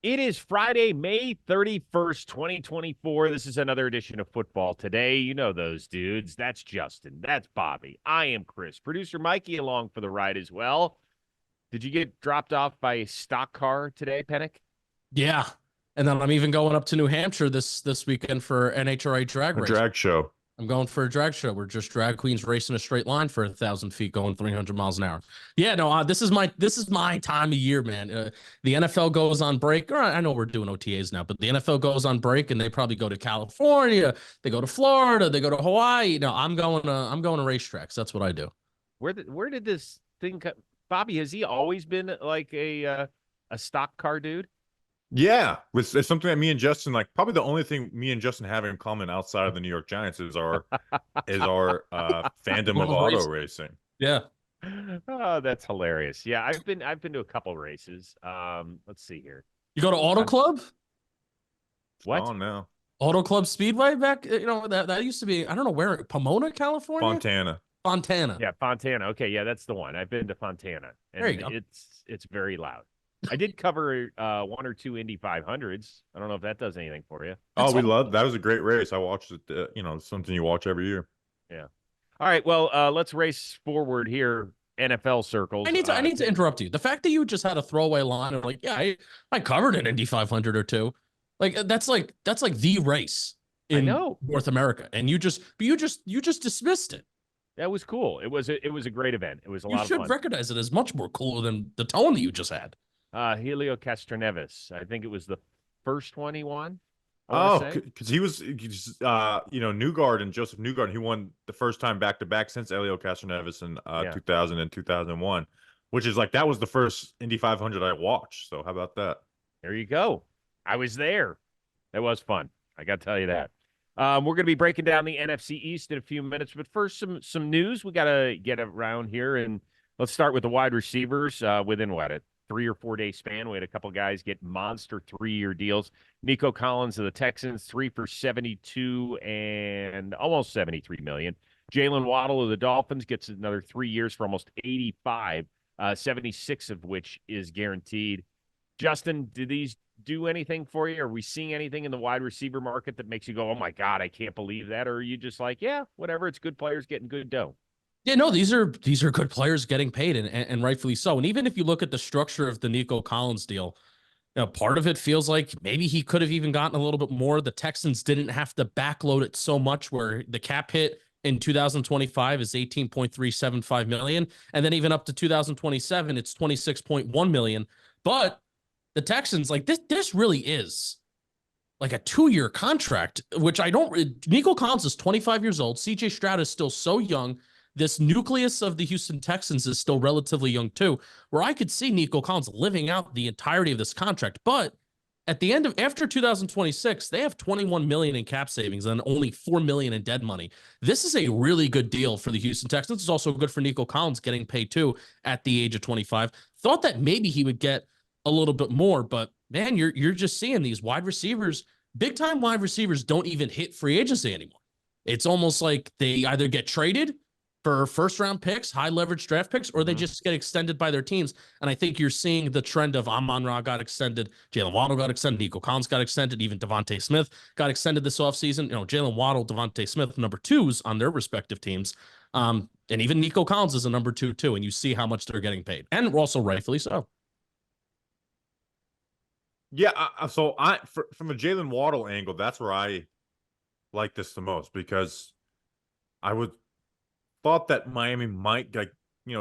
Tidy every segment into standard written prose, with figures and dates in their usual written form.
It is Friday, May 31st, 2024. This is another edition of Football Today. You know those dudes. That's Justin. That's Bobby. I am Chris. Producer Mikey along for the ride as well. Did you get dropped off by a stock car today, Penik? Yeah. And then I'm even going up to New Hampshire this weekend for NHRA drag A race. drag show. I'm going for a drag show. We're just drag queens racing a straight line for 1,000 feet going 300 miles an hour. Yeah, no, this is my time of year, man. The NFL goes on break. Or I know we're doing OTAs now, but the NFL goes on break and they probably go to California, they go to Florida, they go to Hawaii. No, I'm going to racetracks. That's what I do. Where did this thing come? Bobby, has he always been like a stock car dude? Yeah, it's something that me and Justin like. Probably the only thing me and Justin have in common outside of the New York Giants is our fandom of auto racing. Yeah. Oh, that's hilarious. Yeah, I've been to a couple races. Let's see here. You go to Auto Club? What? Oh no. Auto Club Speedway back, that used to be, I don't know where, Pomona, California? Fontana. Yeah, Fontana. Okay, yeah, that's the one. I've been to Fontana. And there you go. It's very loud. I did cover one or two Indy 500s. I don't know if that does anything for you. We love that. Was a great race. I watched it. Something you watch every year. Yeah. All right. Well, let's race forward here. NFL circles. I need to interrupt you. The fact that you just had a throwaway line of like, yeah, I covered an Indy 500 or two. Like that's like the race in North America, and you just dismissed it. That was cool. It was a great event. It was a lot of fun. You should recognize it as much more cooler than the tone that you just had. Helio Castroneves. I think it was the first one he won. Because he was, Newgard and Joseph Newgard. He won the first time back-to-back since Helio Castroneves in 2000 and 2001, which is like that was the first Indy 500 I watched. So how about that? There you go. I was there. That was fun. I got to tell you that. We're going to be breaking down the NFC East in a few minutes, but first some news we got to get around here, and let's start with the wide receivers. Within a 3 or 4 day span, we had a couple guys get monster 3-year deals. Nico Collins of the Texans, 3 for 72 and almost 73 million. Jaylen Waddle of the Dolphins gets another 3 years for almost 85, 76 of which is guaranteed. Justin, do these do anything for you? Are we seeing anything in the wide receiver market that makes you go, oh my God, I can't believe that? Or are you just like, yeah, whatever, it's good players getting good dough? Yeah, no, these are good players getting paid, and rightfully so. And even if you look at the structure of the Nico Collins deal, part of it feels like maybe he could have even gotten a little bit more. The Texans didn't have to backload it so much, where the cap hit in 2025 is 18.375 million, and then even up to 2027, it's 26.1 million. But the Texans, like this really is like a 2-year contract, which Nico Collins is 25 years old. CJ Stroud is still so young. This nucleus of the Houston Texans is still relatively young too, where I could see Nico Collins living out the entirety of this contract. But at the end of after 2026, they have 21 million in cap savings and only 4 million in dead money. This is a really good deal for the Houston Texans. It's also good for Nico Collins getting paid too at the age of 25. Thought that maybe he would get a little bit more, but man, you're just seeing these wide receivers, big time wide receivers don't even hit free agency anymore. It's almost like they either get traded for first round picks, high leverage draft picks, or they just get extended by their teams. And I think you're seeing the trend of Amon-Ra got extended, Jaylen Waddle got extended, Nico Collins got extended, even Devontae Smith got extended this offseason. Jaylen Waddle, Devontae Smith, number 2s on their respective teams. And even Nico Collins is a number 2 too. And you see how much they're getting paid. And also rightfully so. Yeah, so from a Jaylen Waddle angle, that's where I like this the most, because I thought that Miami might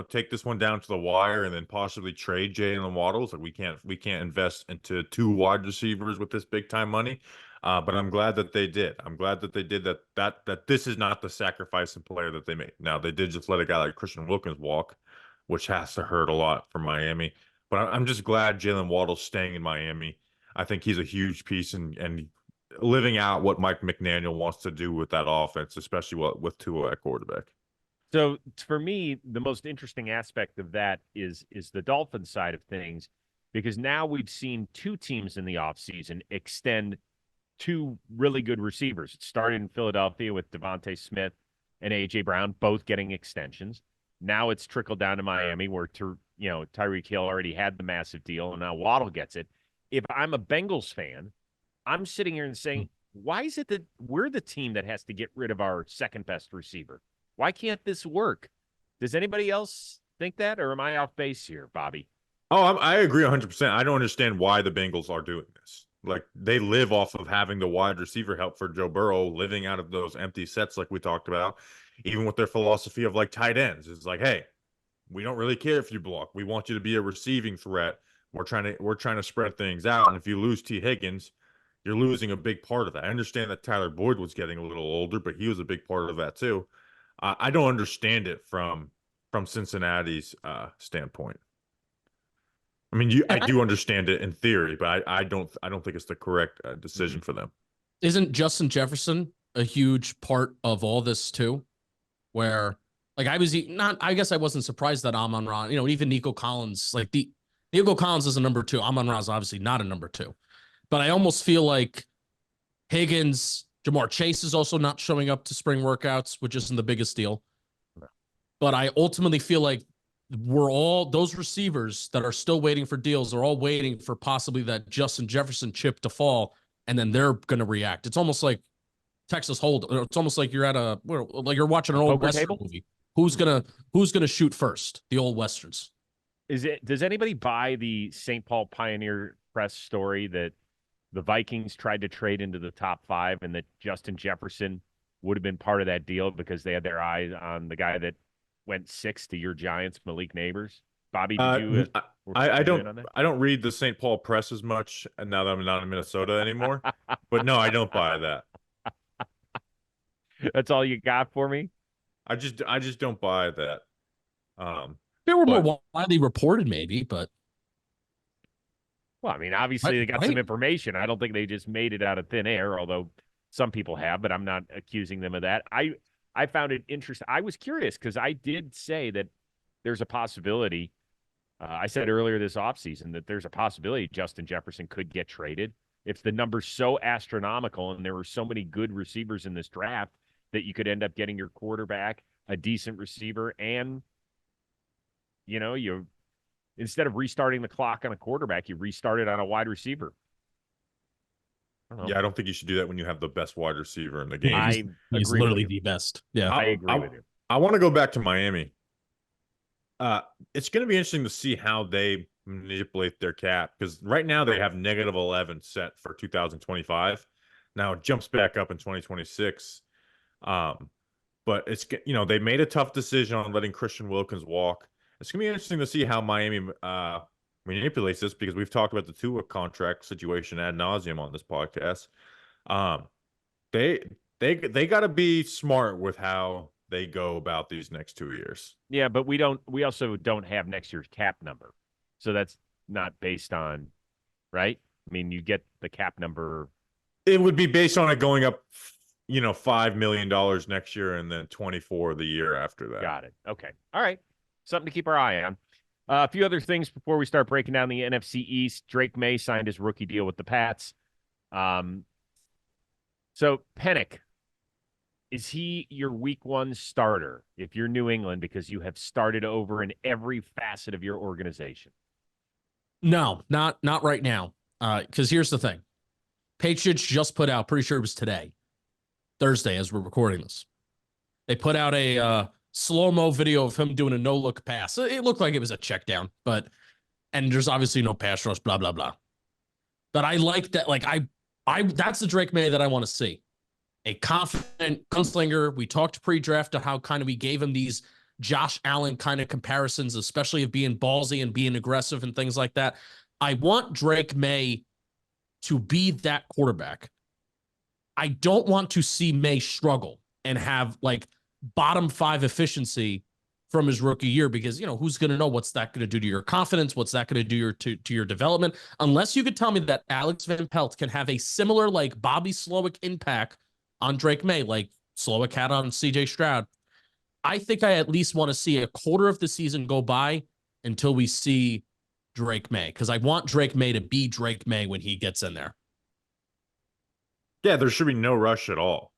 take this one down to the wire and then possibly trade Jaylen Waddle. Like we can't invest into 2 wide receivers with this big time money. But I'm glad that they did. I'm glad that they did that this is not the sacrifice of player that they made. Now they did just let a guy like Christian Wilkins walk, which has to hurt a lot for Miami. But I'm just glad Jaylen Waddle's staying in Miami. I think he's a huge piece and living out what Mike McDaniel wants to do with that offense, especially with Tua at quarterback. So for me, the most interesting aspect of that is the Dolphins side of things, because now we've seen 2 teams in the offseason extend 2 really good receivers. It started in Philadelphia with Devontae Smith and A.J. Brown, both getting extensions. Now it's trickled down to Miami, where Tyreek Hill already had the massive deal, and now Waddle gets it. if I'm a Bengals fan, I'm sitting here and saying, why is it that we're the team that has to get rid of our second best receiver? Why can't this work? Does anybody else think that, or am I off base here, Bobby? Oh, I agree 100%. I don't understand why the Bengals are doing this. Like, they live off of having the wide receiver help for Joe Burrow, living out of those empty sets like we talked about, even with their philosophy of like tight ends. It's like, hey, we don't really care if you block. We want you to be a receiving threat. We're trying to spread things out. And if you lose T. Higgins, you're losing a big part of that. I understand that Tyler Boyd was getting a little older, but he was a big part of that too. I don't understand it from Cincinnati's standpoint. I mean, I do understand it in theory, but I don't think it's the correct decision for them. Isn't Justin Jefferson a huge part of all this too? Where like I guess I wasn't surprised that Amon-Ra, even Nico Collins, Nico Collins is a number 2. Amon-Ra is obviously not a number 2. But I almost feel like Higgins, Jamar Chase is also not showing up to spring workouts, which isn't the biggest deal. But I ultimately feel like those receivers that are still waiting for deals are all waiting for possibly that Justin Jefferson chip to fall, and then they're going to react. It's almost like Texas Hold. It's almost like you're you're watching an old Western movie. Who's gonna shoot first? The old Westerns. Does anybody buy the St. Paul Pioneer Press story that the Vikings tried to trade into the top 5 and that Justin Jefferson would have been part of that deal because they had their eyes on the guy that went 6 to your Giants, Malik Neighbors? Bobby, did you? I don't read the St. Paul Press as much now that I'm not in Minnesota anymore. But no, I don't buy that. That's all you got for me? I just don't buy that. They were more widely reported, maybe, but well, I mean, obviously they got some information. I don't think they just made it out of thin air, although some people have, but I'm not accusing them of that. I found it interesting. I was curious because I did say that there's a possibility. I said earlier this offseason that there's a possibility Justin Jefferson could get traded. If the number's so astronomical and there were so many good receivers in this draft that you could end up getting your quarterback, a decent receiver, and, you instead of restarting the clock on a quarterback, you restart it on a wide receiver. I don't think you should do that when you have the best wide receiver in the game. He's literally the best. Yeah, I agree with you. I want to go back to Miami. It's going to be interesting to see how they manipulate their cap, because right now they have -11 set for 2025. Now it jumps back up in 2026. But it's, they made a tough decision on letting Christian Wilkins walk. It's going to be interesting to see how Miami manipulates this, because we've talked about the Tua contract situation ad nauseum on this podcast. They got to be smart with how they go about these next 2 years. Yeah, but we also don't have next year's cap number. So that's not based on, right? I mean, you get the cap number. It would be based on it going up, $5 million next year and then 24 the year after that. Got it. Okay. All right. Something to keep our eye on. A few other things before we start breaking down the NFC East. Drake Maye signed his rookie deal with the Pats. So Penik, is he your week 1 starter if you're New England, because you have started over in every facet of your organization? No, not right now. Because here's the thing. Patriots just put out, pretty sure it was today, Thursday, as we're recording this. They put out a slow-mo video of him doing a no-look pass. It looked like it was a check down, and there's obviously no pass rush, blah, blah, blah. But I like that. Like, that's the Drake Maye that I want to see. A confident gunslinger. We talked pre-draft to how kind of we gave him these Josh Allen kind of comparisons, especially of being ballsy and being aggressive and things like that. I want Drake Maye to be that quarterback. I don't want to see Maye struggle and have bottom 5 efficiency from his rookie year, because, who's going to know what's that going to do to your confidence? What's that going to do to your development? Unless you could tell me that Alex Van Pelt can have a similar Bobby Slowick impact on Drake Maye, like Slowick had on CJ Stroud. I think I at least want to see a quarter of the season go by until we see Drake Maye, because I want Drake Maye to be Drake Maye when he gets in there. Yeah, there should be no rush at all.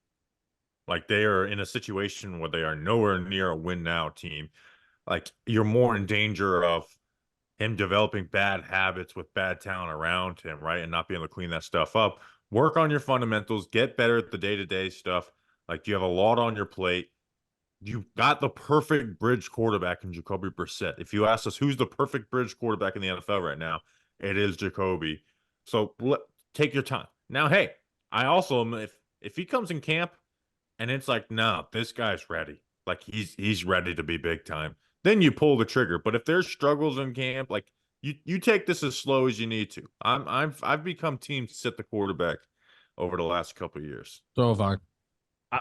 They are in a situation where they are nowhere near a win now team. You're more in danger of him developing bad habits with bad talent around him, right? And not being able to clean that stuff up. Work on your fundamentals, get better at the day-to-day stuff. Like, you have a lot on your plate. You got the perfect bridge quarterback in Jacoby Brissett. If you ask us who's the perfect bridge quarterback in the NFL right now, it is Jacoby. So take your time. Now, hey, I also am, if he comes in camp and it's like, no, this guy's ready. Like, he's ready to be big time. Then you pull the trigger. But if there's struggles in camp, like, you take this as slow as you need to. I've become team sit the quarterback over the last couple of years. So have I.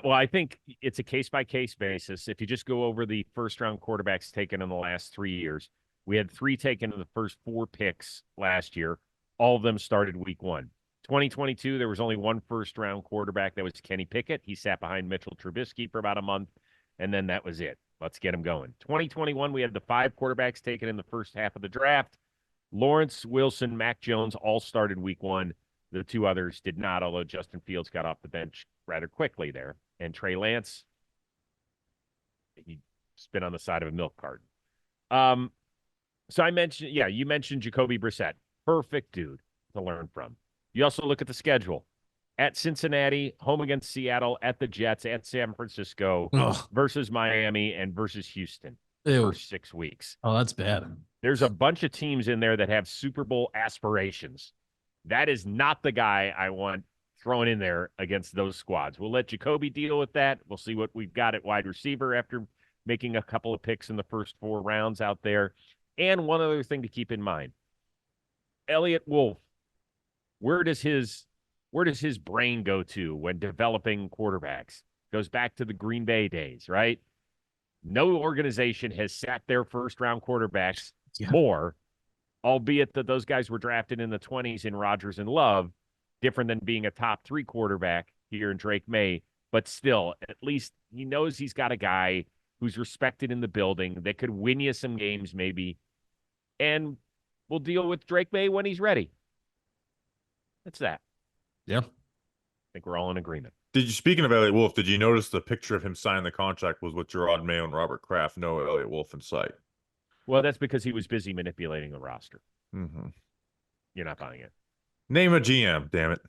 Well, I think it's a case-by-case basis. If you just go over the first-round quarterbacks taken in the last 3 years, we had 3 taken in the first 4 picks last year. All of them started week 1. 2022, there was only 1 first-round quarterback. That was Kenny Pickett. He sat behind Mitchell Trubisky for about a month, and then that was it. Let's get him going. 2021, we had the 5 quarterbacks taken in the first half of the draft. Lawrence, Wilson, Mac Jones all started week 1. The 2 others did not, although Justin Fields got off the bench rather quickly there. And Trey Lance, he's been on the side of a milk carton. So you mentioned Jacoby Brissett. Perfect dude to learn from. You also look at the schedule. At Cincinnati, home against Seattle, at the Jets, at San Francisco, versus Miami, and versus Houston. Ew. For 6 weeks. Oh, that's bad. There's a bunch of teams in there that have Super Bowl aspirations. That is not the guy I want thrown in there against those squads. We'll let Jacoby deal with that. We'll see what we've got at wide receiver after making a couple of picks in the first 4 rounds out there. And one other thing to keep in mind, Elliott Wolf, where does his brain go to when developing quarterbacks? Goes back to the Green Bay days, right? No organization has sat their first-round quarterbacks more, albeit that those guys were drafted in the 20s in Rodgers and Love, different than being a top 3 quarterback here in Drake Maye. But still, at least he knows he's got a guy who's respected in the building that could win you some games maybe. And we'll deal with Drake Maye when he's ready. That's that. Yeah. I think we're all in agreement. Speaking of Elliott Wolf, did you notice the picture of him signing the contract was with Gerard Mayo and Robert Kraft? No Elliott Wolf in sight. Well, that's because he was busy manipulating the roster. Mm-hmm. You're not buying it. Name a GM, damn it.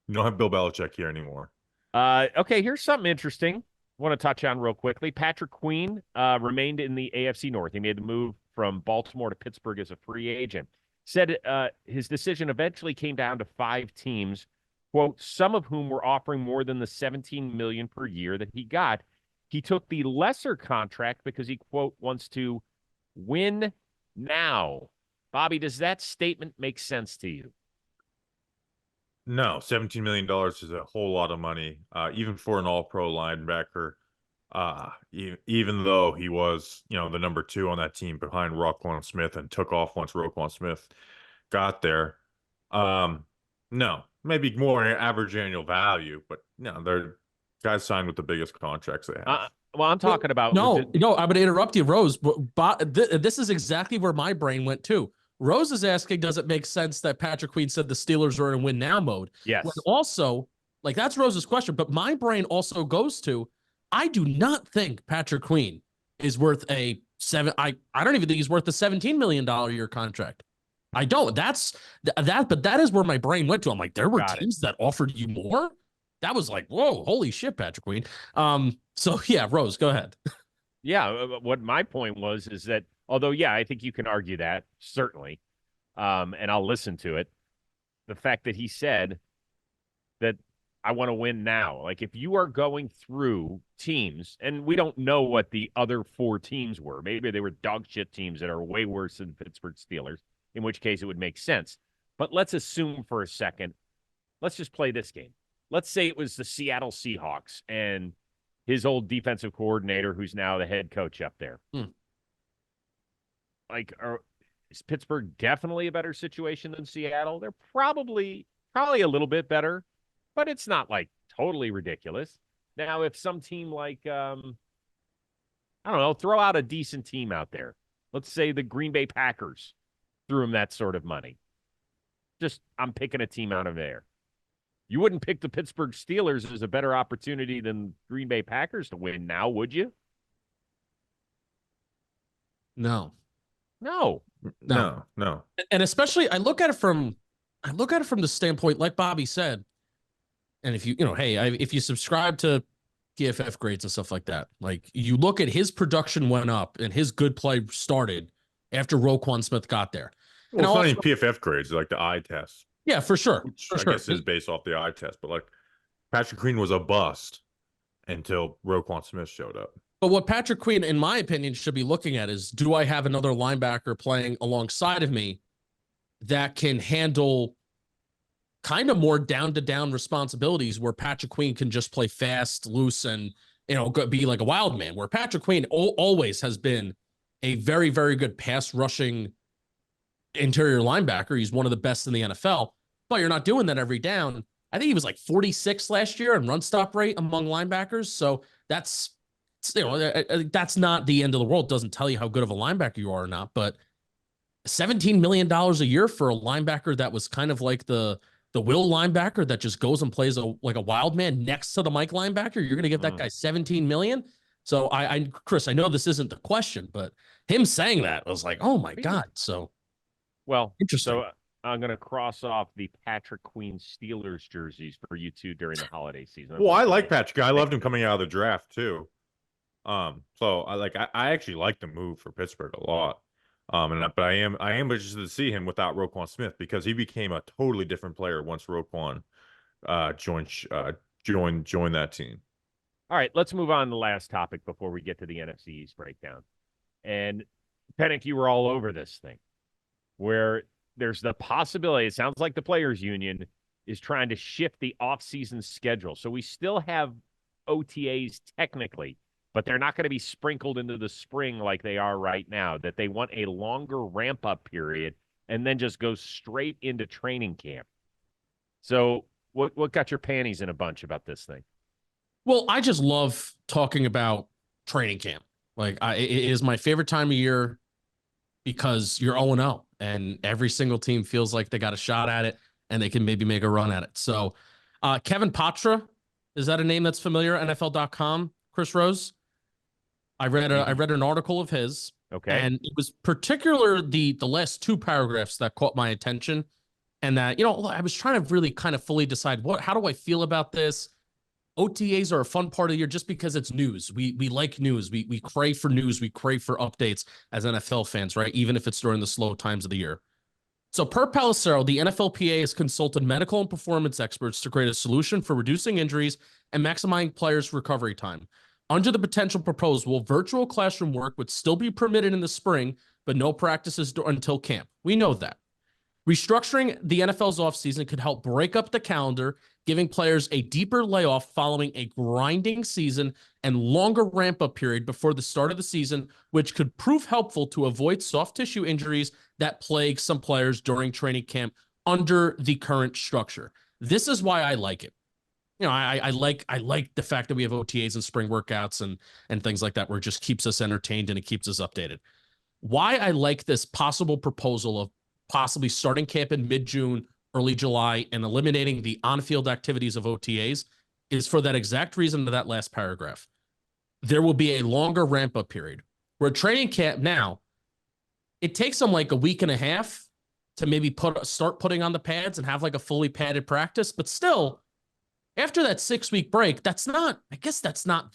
You don't have Bill Belichick here anymore. Okay, here's something interesting I want to touch on real quickly. Patrick Queen remained in the AFC North. He made the move from Baltimore to Pittsburgh as a free agent. Said his decision eventually came down to 5 teams, quote, some of whom were offering more than the $17 million per year that he got. He took the lesser contract because he, quote, wants to win now. Bobby, does that statement make sense to you? No, $17 million is a whole lot of money, even for an all-pro linebacker. Even though he was, the number 2 on that team behind Roquan Smith and took off once Roquan Smith got there. No, maybe more average annual value, but no, they're guys signed with the biggest contracts they have. Well, I'm talking about no, I'm going to interrupt you, Rose. But this is exactly where my brain went too. Rose is asking, does it make sense that Patrick Queen said the Steelers are in win now mode? Yes. When also, like, that's Rose's question, but my brain also goes to, I do not think Patrick Queen is worth I don't even think he's worth the $17 million a year contract. I don't. But that is where my brain went to. I'm like, there were teams that offered you more. That was like, whoa, holy shit, Patrick Queen. So yeah, Rose, go ahead. Yeah, what my point was is that although, yeah, I think you can argue that, certainly, and I'll listen to it, the fact that he said that I want to win now. Like, if you are going through teams, and we don't know what the other 4 teams were. Maybe they were dog shit teams that are way worse than Pittsburgh Steelers, in which case it would make sense. But let's assume for a second, let's just play this game. Let's say it was the Seattle Seahawks and his old defensive coordinator, who's now the head coach up there. Like, is Pittsburgh definitely a better situation than Seattle? They're probably a little bit better, but it's not like totally ridiculous. Now, if some team like, I don't know, throw out a decent team out there. Let's say the Green Bay Packers threw him that sort of money. I'm picking a team out of there. You wouldn't pick the Pittsburgh Steelers as a better opportunity than Green Bay Packers to win now, would you? No. No. No, no. And especially I look at it from the standpoint, like Bobby said, and if if you subscribe to PFF grades and stuff like that, like you look at his production went up and his good play started after Roquan Smith got there. Well, And it's not also, even PFF grades, like the eye test, yeah, for sure. which For I sure. guess is based off the eye test. But like Patrick Queen was a bust until Roquan Smith showed up. But what Patrick Queen, in my opinion, should be looking at is, do I have another linebacker playing alongside of me that can handle kind of more down-to-down responsibilities where Patrick Queen can just play fast, loose, and be like a wild man, where Patrick Queen always has been a very, very good pass rushing interior linebacker. He's one of the best in the NFL, but you're not doing that every down. I think he was like 46 last year in run stop rate among linebackers. So that's not the end of the world. Doesn't tell you how good of a linebacker you are or not, but $17 million a year for a linebacker that was kind of like the will linebacker that just goes and plays like a wild man next to the Mike linebacker. You're going to give that guy 17 million. So Chris, I know this isn't the question, but him saying that was like, oh my God. So, well, interesting. So I'm going to cross off the Patrick Queen Steelers jerseys for you two during the holiday season. Well, I like Patrick. I loved him coming out of the draft too. So I actually like the move for Pittsburgh a lot. But I am interested to see him without Roquan Smith, because he became a totally different player once Roquan joined that team. All right, let's move on to the last topic before we get to the NFC East breakdown. And Penik, you were all over this thing, where there's the possibility, it sounds like the players union is trying to shift the offseason schedule. So we still have OTAs technically, but they're not going to be sprinkled into the spring like they are right now, that they want a longer ramp-up period and then just go straight into training camp. So what got your panties in a bunch about this thing? Well, I just love talking about training camp. Like, it is my favorite time of year because you're 0-0 and every single team feels like they got a shot at it and they can maybe make a run at it. So Kevin Patra, is that a name that's familiar? NFL.com, Chris Rose? I read an article of his. Okay. And it was particularly the last two paragraphs that caught my attention. And that, I was trying to really kind of fully decide how do I feel about this? OTAs are a fun part of the year just because it's news. We like news. We crave for news. We crave for updates as NFL fans, right? Even if it's during the slow times of the year. So per Pelissero, the NFLPA has consulted medical and performance experts to create a solution for reducing injuries and maximizing players' recovery time. Under the potential proposal, virtual classroom work would still be permitted in the spring, but no practices until camp. We know that. Restructuring the NFL's offseason could help break up the calendar, giving players a deeper layoff following a grinding season and longer ramp-up period before the start of the season, which could prove helpful to avoid soft tissue injuries that plague some players during training camp under the current structure. This is why I like it. I like the fact that we have OTAs and spring workouts and things like that, where it just keeps us entertained and it keeps us updated. Why I like this possible proposal of possibly starting camp in mid-June, early July, and eliminating the on-field activities of OTAs is for that exact reason to that last paragraph. There will be a longer ramp-up period. Where training camp now, it takes them like a week and a half to maybe start putting on the pads and have like a fully padded practice, but still, after that 6-week break, that's not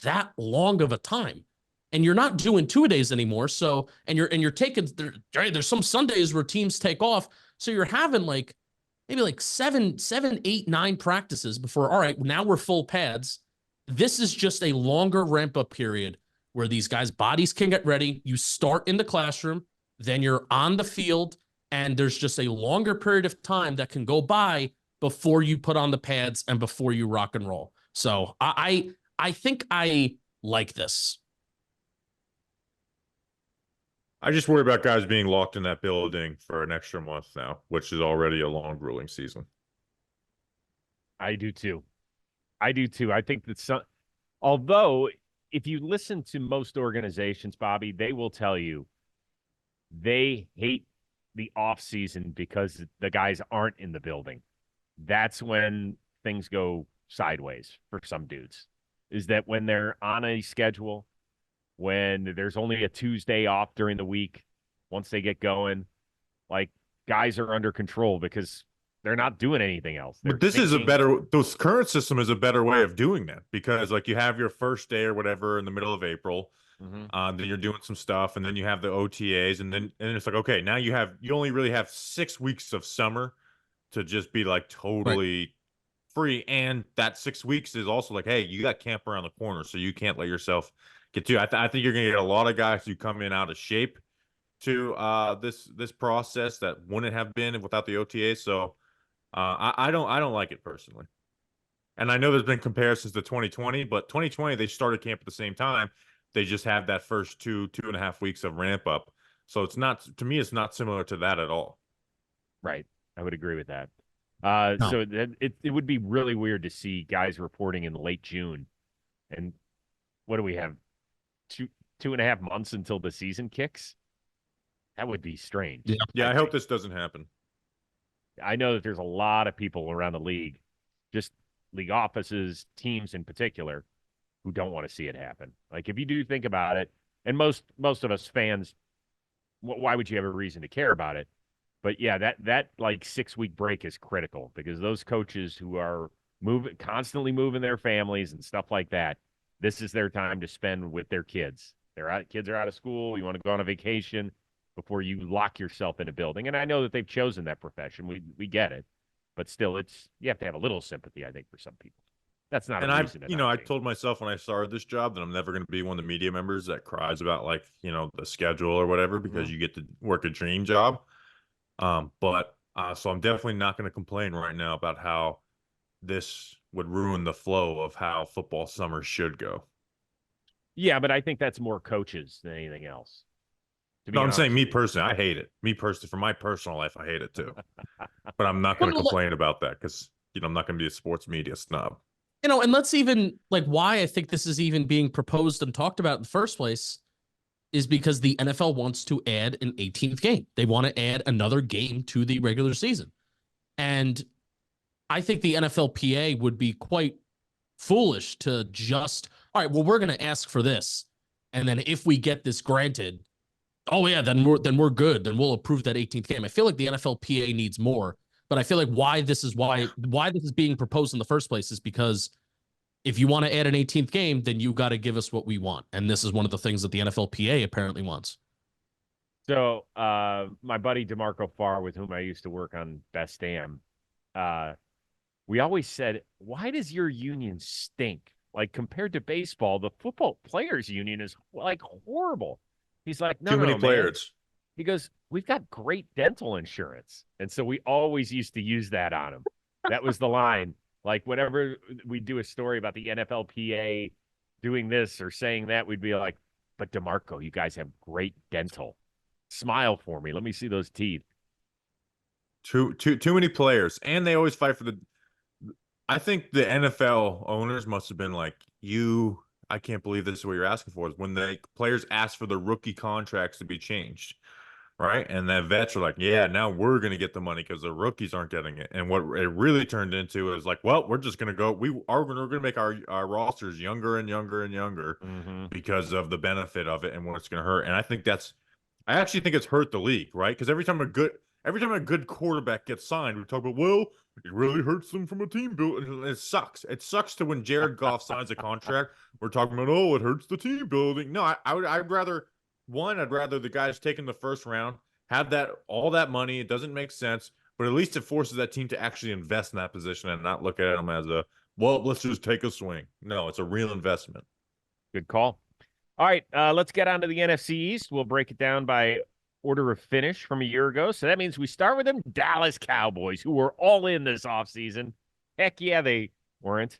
that long of a time. And you're not doing 2 days anymore. So, and you're taking, there's some Sundays where teams take off. So you're having like maybe like 7, 8, 9 practices before, all right, now we're full pads. This is just a longer ramp up period where these guys' bodies can get ready. You start in the classroom, then you're on the field, and there's just a longer period of time that can go by before you put on the pads and before you rock and roll. So I think I like this. I just worry about guys being locked in that building for an extra month now, which is already a long, grueling season. I do too. I think that although if you listen to most organizations, Bobby, they will tell you they hate the offseason because the guys aren't in the building. That's when things go sideways for some dudes, is that when they're on a schedule, when there's only a Tuesday off during the week, once they get going, like guys are under control because they're not doing anything else. But this is this current system is a better way of doing that because like you have your first day or whatever in the middle of April. Then you're doing some stuff, and then you have the OTAs, and then it's like, okay, now you only really have 6 weeks of summer to just be like totally free. And that 6 weeks is also like, hey, you got camp around the corner, so you can't let yourself get too. I think you're gonna get a lot of guys who come in out of shape to this process that wouldn't have been without the OTAs. So I don't like it personally. And I know there's been comparisons to 2020, but 2020 they started camp at the same time. They just have that first 2.5 weeks of ramp up. So it's not, to me, it's not similar to that at all. Right. I would agree with that. No. So it would be really weird to see guys reporting in late June. And what do we have? 2.5 months until the season kicks? That would be strange. Yeah, I hope this doesn't happen. I know that there's a lot of people around the league, just league offices, teams in particular, who don't want to see it happen. Like if you do think about it, and most of us fans, why would you have a reason to care about it? But yeah, that like 6-week break is critical because those coaches who are constantly moving their families and stuff like that, this is their time to spend with their kids. Kids are out of school. You want to go on a vacation before you lock yourself in a building. And I know that they've chosen that profession. We get it, but still, you have to have a little sympathy, I think, for some people. That's not a reason. I told myself when I started this job that I'm never going to be one of the media members that cries about like, the schedule or whatever, because you get to work a dream job. So I'm definitely not going to complain right now about how this would ruin the flow of how football summer should go. Yeah, but I think that's more coaches than anything else. No, I'm saying me personally, I hate it. Me personally, for my personal life, I hate it too. But I'm not going to complain about that because, I'm not going to be a sports media snob. And let's even like why I think this is even being proposed and talked about in the first place is because the NFL wants to add an 18th game. They want to add another game to the regular season. And I think the NFLPA would be quite foolish to just, all right, well, we're going to ask for this. And then if we get this granted, oh yeah, then we're good. Then we'll approve that 18th game. I feel like the NFLPA needs more, but I feel like why this is being proposed in the first place is because if you want to add an 18th game, then you got to give us what we want. And this is one of the things that the NFLPA apparently wants. So my buddy DeMarco Farr, with whom I used to work on Best Damn, we always said, why does your union stink? Like compared to baseball, the football players union is like horrible. He's like, no, too many players. Man. He goes, we've got great dental insurance. And so we always used to use that on him. That was the line. Like whenever we do a story about the NFLPA doing this or saying that, we'd be like, but DeMarco, you guys have great dental. Smile for me. Let me see those teeth. Too many players. And they always fight for I think the NFL owners must have been like, I can't believe this is what you're asking for, is when the players ask for the rookie contracts to be changed, right? And the vets are like, yeah, now we're going to get the money because the rookies aren't getting it. And what it really turned into is like, well, we're just going to go, we're going to make our rosters younger and younger and younger because of the benefit of it and what it's going to hurt. And I actually think it's hurt the league, right? Because every time a good quarterback gets signed, we talk about, well, it really hurts them from a team build. And it sucks. It sucks to when Jared Goff signs a contract, we're talking about, oh, it hurts the team building. No, I'd rather the guys taking the first round have all that money. It doesn't make sense, but at least it forces that team to actually invest in that position and not look at them as well, let's just take a swing. No, it's a real investment. Good call. All right, let's get on to the NFC East. We'll break it down by order of finish from a year ago. So that means we start with them Dallas Cowboys, who were all in this offseason. Heck yeah, they weren't.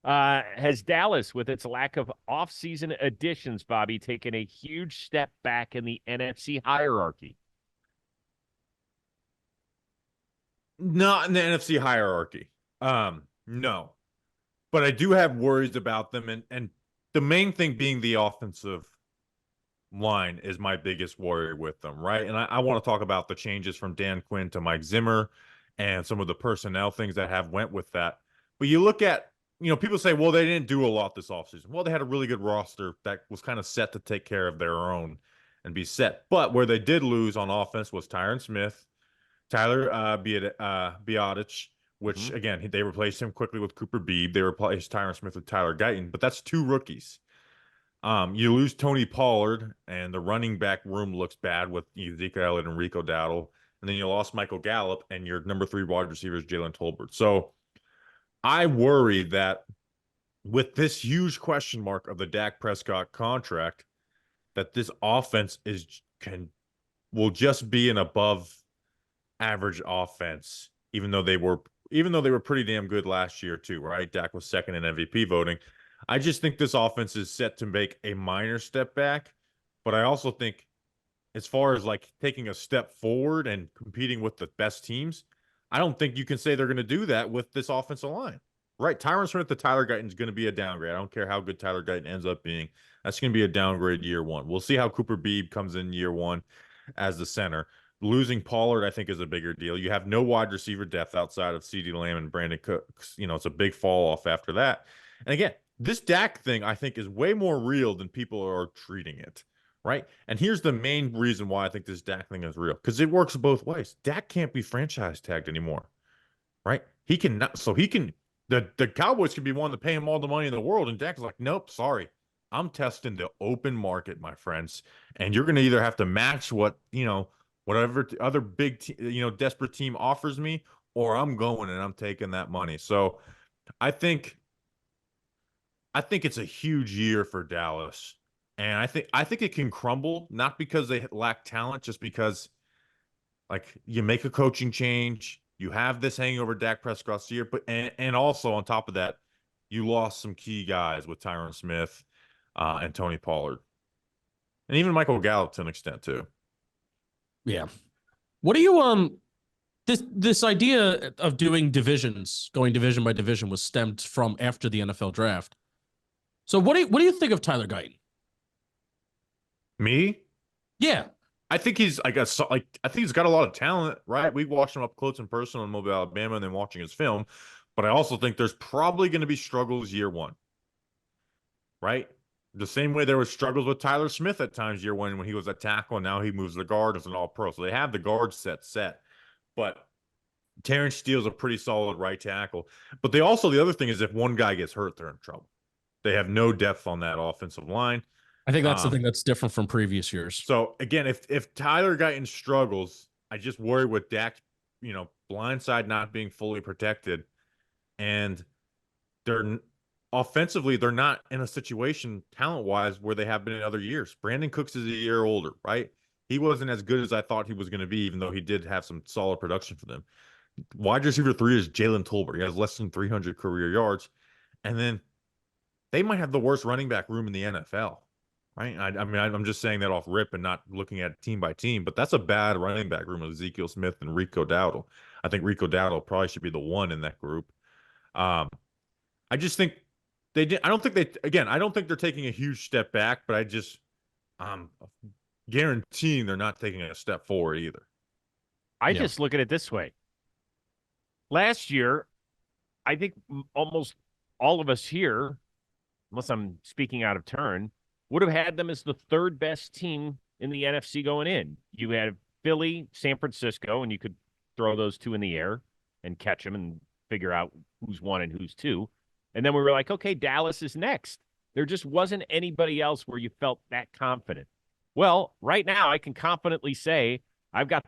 Has Dallas, with its lack of offseason additions, Bobby, taken a huge step back in the NFC hierarchy? Not in the NFC hierarchy. No. But I do have worries about them, and the main thing being the offensive line is my biggest worry with them, right? And I want to talk about the changes from Dan Quinn to Mike Zimmer and some of the personnel things that have went with that. But you look at, people say, well, they didn't do a lot this offseason. Well, they had a really good roster that was kind of set to take care of their own. and be set. But where they did lose on offense was Tyron Smith, Tyler Biadasz, which again they replaced him quickly with Cooper Beebe. They replaced Tyron Smith with Tyler Guyton, but that's 2 rookies. You lose Tony Pollard, and the running back room looks bad with Ezekiel Elliott and Rico Dowdle. And then you lost Michael Gallup, and your number 3 wide receiver is Jaylen Tolbert. So I worry that with this huge question mark of the Dak Prescott contract, that this offense will just be an above average offense, even though they were pretty damn good last year too, right? Dak was second in MVP voting. I just think this offense is set to make a minor step back, but I also think as far as like taking a step forward and competing with the best teams, I don't think you can say they're going to do that with this offensive line. Right, Tyron Smith to Tyler Guyton is going to be a downgrade. I don't care how good Tyler Guyton ends up being. That's going to be a downgrade year 1. We'll see how Cooper Beebe comes in year 1 as the center. Losing Pollard, I think, is a bigger deal. You have no wide receiver depth outside of CeeDee Lamb and Brandon Cooks. It's a big fall off after that. And again, this Dak thing, I think, is way more real than people are treating it, right? And here's the main reason why I think this Dak thing is real, because it works both ways. Dak can't be franchise tagged anymore, right? He cannot. So he can. The Cowboys could be one to pay him all the money in the world, and Dak's like, nope, sorry. I'm testing the open market, my friends, and you're going to either have to match whatever other big, desperate team offers me, or I'm going and I'm taking that money. So I think it's a huge year for Dallas, and I think it can crumble, not because they lack talent, just because like you make a coaching change. You have this hangover Dak Prescott's year, but and also on top of that, you lost some key guys with Tyron Smith and Tony Pollard, and even Michael Gallup to an extent too. Yeah. What do you this idea of doing divisions, going division by division, was stemmed from after the NFL draft. So what do you think of Tyler Guyton? Me? Yeah. I think he's I think he's got a lot of talent, right? We watched him up close and personal in Mobile, Alabama, and then watching his film. But I also think there's probably going to be struggles year 1, right? The same way there was struggles with Tyler Smith at times year 1 when he was at tackle, and now he moves the guard as an all-pro. So they have the guard set. But Terrence Steele's a pretty solid right tackle. But the other thing is if one guy gets hurt, they're in trouble. They have no depth on that offensive line. I think that's the thing that's different from previous years. So again, if Tyler Guyton struggles, I just worry with Dak, blindside not being fully protected, and offensively they're not in a situation talent-wise where they have been in other years. Brandon Cooks is a year older, right? He wasn't as good as I thought he was going to be, even though he did have some solid production for them. Wide receiver 3 is Jaylen Tolbert. He has less than 300 career yards, and then they might have the worst running back room in the NFL. Right? I mean, I'm just saying that off rip and not looking at team by team, but that's a bad running back room of Ezekiel Smith and Rico Dowdle. I think Rico Dowdle probably should be the one in that group. I just think they did. I don't think they're taking a huge step back, but I just guaranteeing they're not taking a step forward either. I just look at it this way. Last year, I think almost all of us here, unless I'm speaking out of turn, would have had them as the 3rd best team in the NFC going in. You had Philly, San Francisco, and you could throw those 2 in the air and catch them and figure out who's 1 and who's 2. And then we were like, okay, Dallas is next. There just wasn't anybody else where you felt that confident. Well, right now I can confidently say I've got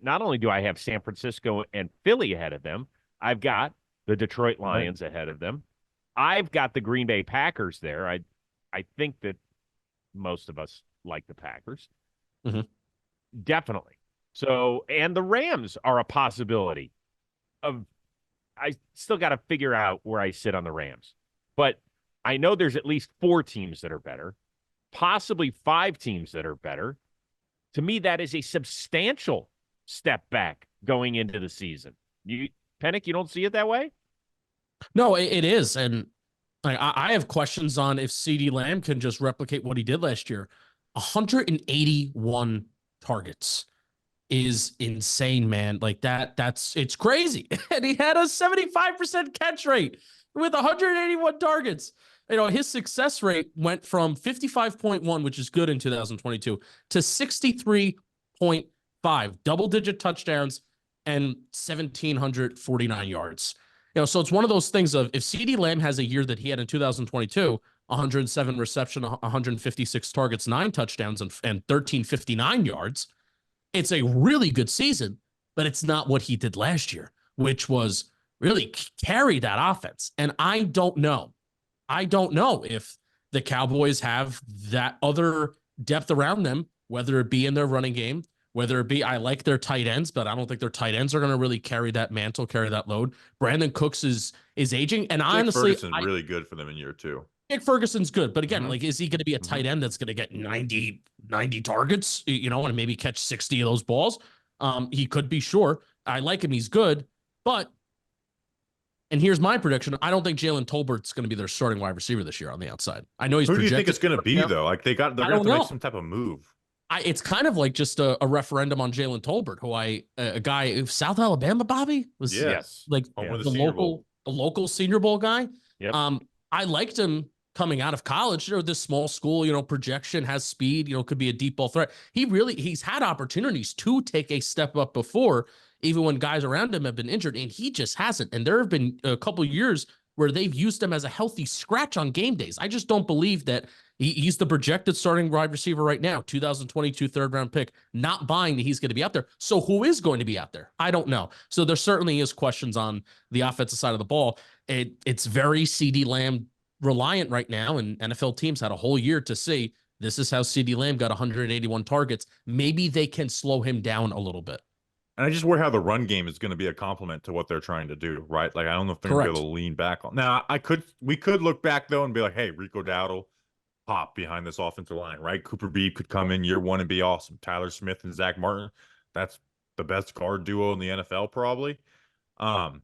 not only do I have San Francisco and Philly ahead of them, I've got the Detroit Lions ahead of them. I've got the Green Bay Packers there. I think that most of us like the Packers. Mm-hmm. Definitely. So, and the Rams are a possibility I still got to figure out where I sit on the Rams, but I know there's at least 4 teams that are better, possibly 5 teams that are better. To me, that is a substantial step back going into the season. Penik, you don't see it that way? No, it is. And I have questions on if CeeDee Lamb can just replicate what he did last year. 181 targets is insane, man. Like it's crazy. And he had a 75% catch rate with 181 targets. his success rate went from 55.1, which is good in 2022, to 63.5, double-digit touchdowns and 1,749 yards. So it's one of those things of if CeeDee Lamb has a year that he had in 2022, 107 reception, 156 targets, 9 touchdowns, and 1,359 yards, it's a really good season, but it's not what he did last year, which was really carry that offense. And I don't know if the Cowboys have that other depth around them, whether it be in their running game, whether it be, I like their tight ends, but I don't think their tight ends are going to really carry that mantle, carry that load. Brandon Cooks is aging. And honestly, Ferguson's really good for them in year 2. Nick Ferguson's good, but again, like, is he going to be a tight end that's going to get 90 targets, and maybe catch 60 of those balls? He could be, sure. I like him. He's good, but, and here's my prediction. I don't think Jalen Tolbert's going to be their starting wide receiver this year on the outside. I know he's Who do you projected. think it's going to be though? Like they're going to have to make some type of move. It's kind of like just a referendum on Jalen Tolbert, who a guy, South Alabama, Bobby was like the local Senior Bowl guy. Yep. I liked him coming out of college. This small school, projection, has speed, could be a deep ball threat. He's had opportunities to take a step up before, even when guys around him have been injured, and he just hasn't. And there have been a couple of years where they've used him as a healthy scratch on game days. I just don't believe that he's the projected starting wide receiver right now, 2022 third-round pick, not buying that he's going to be out there. So who is going to be out there? I don't know. So there certainly is questions on the offensive side of the ball. It's very CeeDee Lamb reliant right now, and NFL teams had a whole year to see this is how CeeDee Lamb got 181 targets. Maybe they can slow him down a little bit. And I just worry how the run game is going to be a complement to what they're trying to do, right? Like, I don't know if they're going to be able to lean back on. Now, we could look back though and be like, hey, Rico Dowdle pop behind this offensive line, right? Cooper Beebe could come in year 1 and be awesome. Tyler Smith and Zach Martin, that's the best guard duo in the NFL probably. And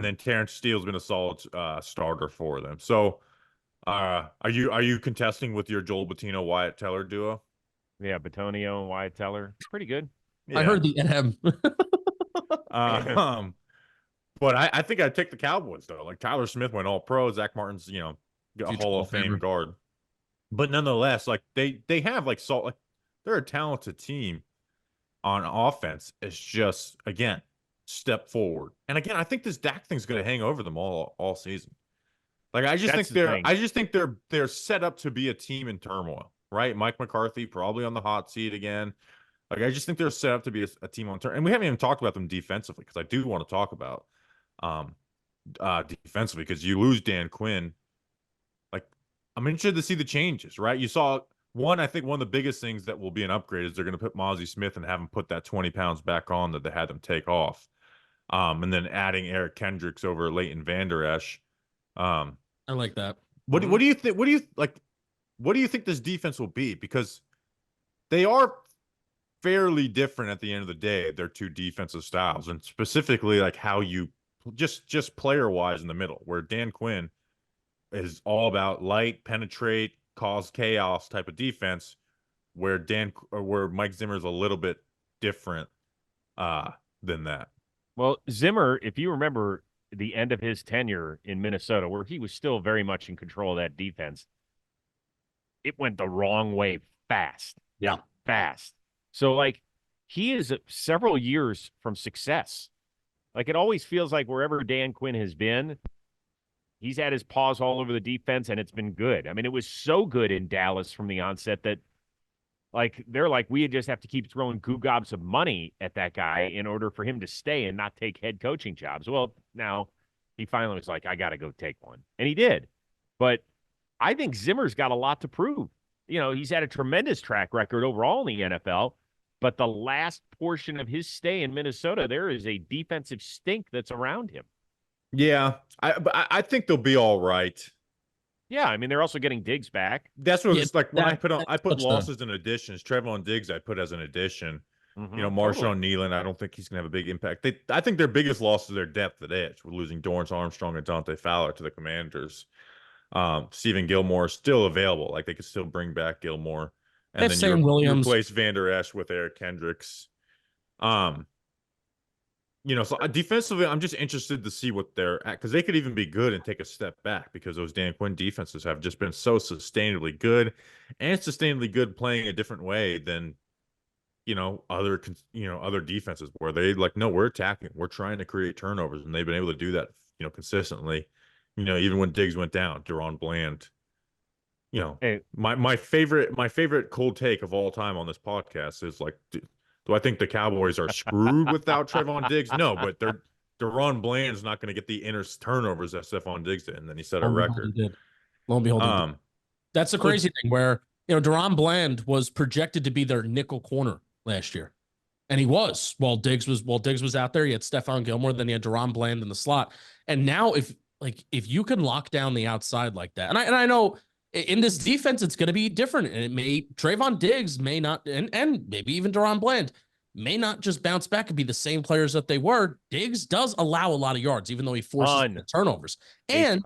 then Terrence Steele's been a solid starter for them. So, are you contesting with your Joel Bitonio Wyatt Teller duo? Yeah, Bitonio and Wyatt Teller, pretty good. Yeah. I heard the NM. But I think I'd take the Cowboys though. Like, Tyler Smith went all pro. Zach Martin's a Hall of Fame guard. But nonetheless, like they have they're a talented team on offense. It's just, again, step forward. And again, I think this Dak thing's going to hang over them all season. Like, I just think they're set up to be a team in turmoil, right? Mike McCarthy probably on the hot seat again. Like, I just think they're set up to be a team on turn. And we haven't even talked about them defensively, because I do want to talk about defensively, because you lose Dan Quinn. Like, I'm interested to see the changes, right? You saw I think one of the biggest things that will be an upgrade is they're going to put Mozzie Smith and have him put that 20 pounds back on that they had them take off. And then adding Eric Kendricks over Leighton Vander Esch. I like that. What do you think? What do you think this defense will be? Because they are fairly different at the end of the day, their two defensive styles, and specifically like how you just player wise in the middle, where Dan Quinn is all about light, penetrate, cause chaos type of defense, where Mike Zimmer is a little bit different than that. Well, Zimmer, if you remember the end of his tenure in Minnesota, where he was still very much in control of that defense, it went the wrong way fast. Yeah. Fast. So, like, he is several years from success. Like, it always feels like wherever Dan Quinn has been, he's had his paws all over the defense, and it's been good. I mean, it was so good in Dallas from the onset that, like, they're like, we just have to keep throwing goo gobs of money at that guy in order for him to stay and not take head coaching jobs. Well, now he finally was like, I got to go take one. And he did. But I think Zimmer's got a lot to prove. He's had a tremendous track record overall in the NFL, but the last portion of his stay in Minnesota, there is a defensive stink that's around him. Yeah, I think they'll be all right. Yeah, I mean, they're also getting Diggs back. That's what it's like when I put losses and additions. Trevon Diggs I put as an addition. Marshawn Nealon, I don't think he's gonna have a big impact. I think their biggest loss is their depth at edge. We're losing Dorrance Armstrong and Dante Fowler to the Commanders. Stephen Gilmore is still available. Like, they could still bring back Gilmore, and then Sam Williams, replace Vander Esch with Eric Kendricks. So defensively, I'm just interested to see what they're at, because they could even be good and take a step back, because those Dan Quinn defenses have just been so sustainably good, and sustainably good playing a different way than other defenses, where they like, no, we're attacking, we're trying to create turnovers, and they've been able to do that consistently. Even when Diggs went down, Deron Bland. Hey, my favorite cold take of all time on this podcast is like, do I think the Cowboys are screwed without Trayvon Diggs? No, but Deron Bland's not going to get the inner turnovers that Stephon Diggs did, and then he set a Lo and behold, record. he did. Lo and behold, he did. That's the crazy thing, where Deron Bland was projected to be their nickel corner last year, and he was. While Diggs was out there, he had Stephon Gilmore, then he had Deron Bland in the slot. And now, if you can lock down the outside like that, and I know in this defense it's going to be different, and Trayvon Diggs may not, and maybe even Deron Bland may not just bounce back and be the same players that they were. Diggs does allow a lot of yards, even though he forces turnovers. And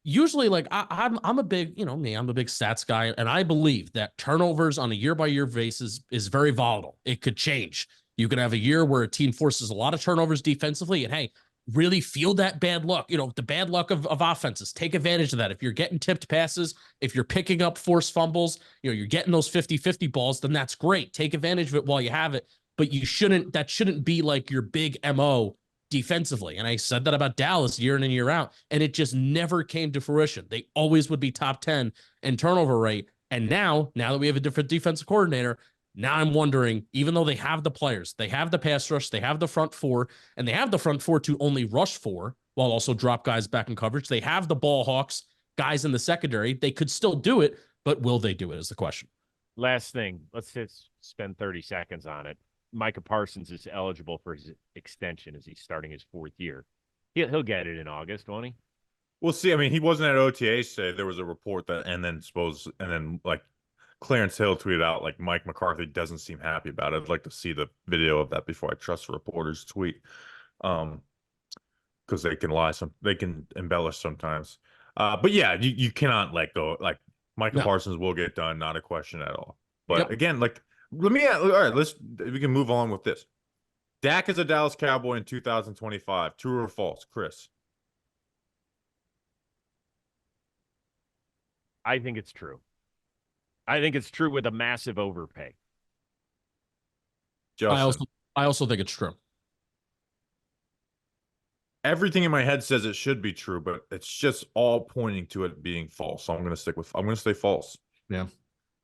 usually, like, I'm a big, I'm a big stats guy, and I believe that turnovers on a year-by-year basis is very volatile. It could change. You can have a year where a team forces a lot of turnovers defensively, and hey, really feel that bad luck. The bad luck of offenses. Take advantage of that. If you're getting tipped passes, if you're picking up forced fumbles, you're getting those 50-50 balls, then that's great. Take advantage of it while you have it. But that shouldn't be like your big MO defensively. And I said that about Dallas year in and year out, and it just never came to fruition. They always would be top 10 in turnover rate. And now that we have a different defensive coordinator, now I'm wondering, even though they have the players, they have the pass rush, they have the front four, and they have the front four to only rush for while also drop guys back in coverage. They have the ball hawks, guys in the secondary. They could still do it, but will they do it is the question. Last thing, let's just spend 30 seconds on it. Micah Parsons is eligible for his extension as he's starting his 4th year. He'll get it in August, won't he? We'll see. I mean, he wasn't at OTA today. There was a report that, and then like Clarence Hill tweeted out, like, Mike McCarthy doesn't seem happy about it. I'd like to see the video of that before I trust a reporter's tweet, because they can lie, they can embellish sometimes. But yeah, you cannot let go. Like, Micah Parsons will get done, not a question at all. But again, like, all right, we can move on with this. Dak is a Dallas Cowboy in 2025. True or false, Chris? I think it's true. I think it's true with a massive overpay. Justin. I also think it's true. Everything in my head says it should be true, but it's just all pointing to it being false. So I'm going to stay false. Yeah.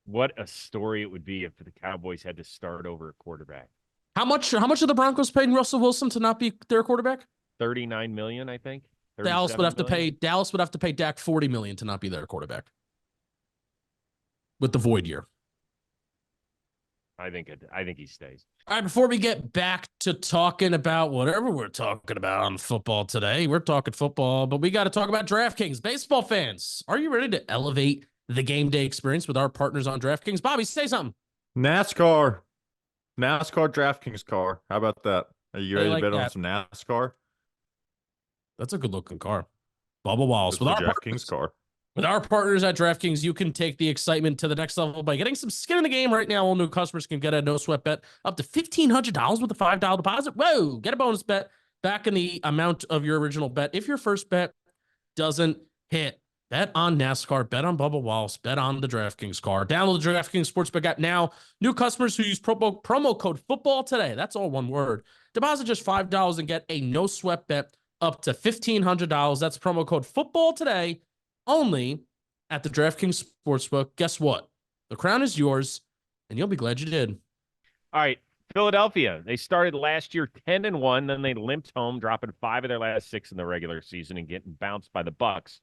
What a story it would be if the Cowboys had to start over a quarterback. How much are the Broncos paying Russell Wilson to not be their quarterback? $39 million, I think. Dallas would have to pay Dak $40 million to not be their quarterback with the void year. I think he stays. All right, before we get back to talking about whatever we're talking about on football today, we're talking football, but we got to talk about DraftKings. Baseball fans, are you ready to elevate the game day experience with our partners on DraftKings? Bobby, say something. NASCAR DraftKings car. How about that? Are you ready to bet on some NASCAR? That's a good looking car. Bubba Wallace with our DraftKings car. With our partners at DraftKings, you can take the excitement to the next level by getting some skin in the game. Right now, all new customers can get a no-sweat bet up to $1,500 with a $5 deposit. Whoa! Get a bonus bet back in the amount of your original bet. If your first bet doesn't hit, bet on NASCAR, bet on Bubba Wallace, bet on the DraftKings car. Download the DraftKings Sportsbook app now. New customers who use promo code football today, that's all one word, deposit just $5 and get a no-sweat bet up to $1,500. That's promo code football today. Only at the DraftKings Sportsbook. Guess what? The crown is yours, and you'll be glad you did. All right, Philadelphia. They started last year 10-1, then they limped home, dropping 5 of their last 6 in the regular season and getting bounced by the Bucks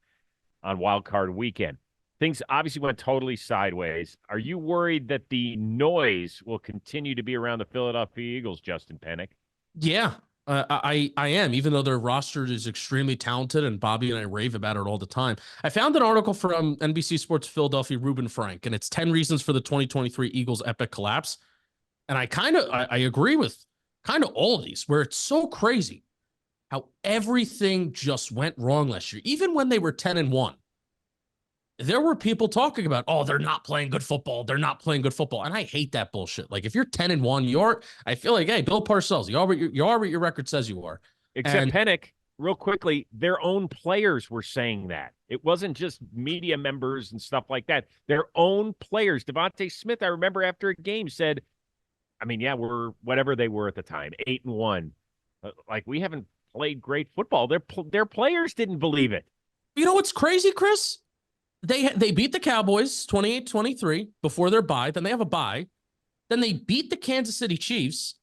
on Wild Card Weekend. Things obviously went totally sideways. Are you worried that the noise will continue to be around the Philadelphia Eagles, Justin Penik? Yeah. I am, even though their roster is extremely talented, and Bobby and I rave about it all the time. I found an article from NBC Sports Philadelphia, Ruben Frank, and it's 10 reasons for the 2023 Eagles epic collapse. And I agree with kind of all of these, where it's so crazy how everything just went wrong last year, even when they were 10-1. there were people talking about, oh, they're not playing good football. They're not playing good football. And I hate that bullshit. Like if you're 10-1, I feel like, hey, Bill Parcells, you are what your record says you are. Except Penik, real quickly, their own players were saying that. It wasn't just media members and stuff like that. Their own players. Devontae Smith, I remember after a game said, I mean, yeah, we're whatever they were at the time, 8-1. Like we haven't played great football. Their players didn't believe it. You know what's crazy, Chris? They beat the Cowboys 28-23 before their bye. Then they have a bye. Then they beat the Kansas City Chiefs.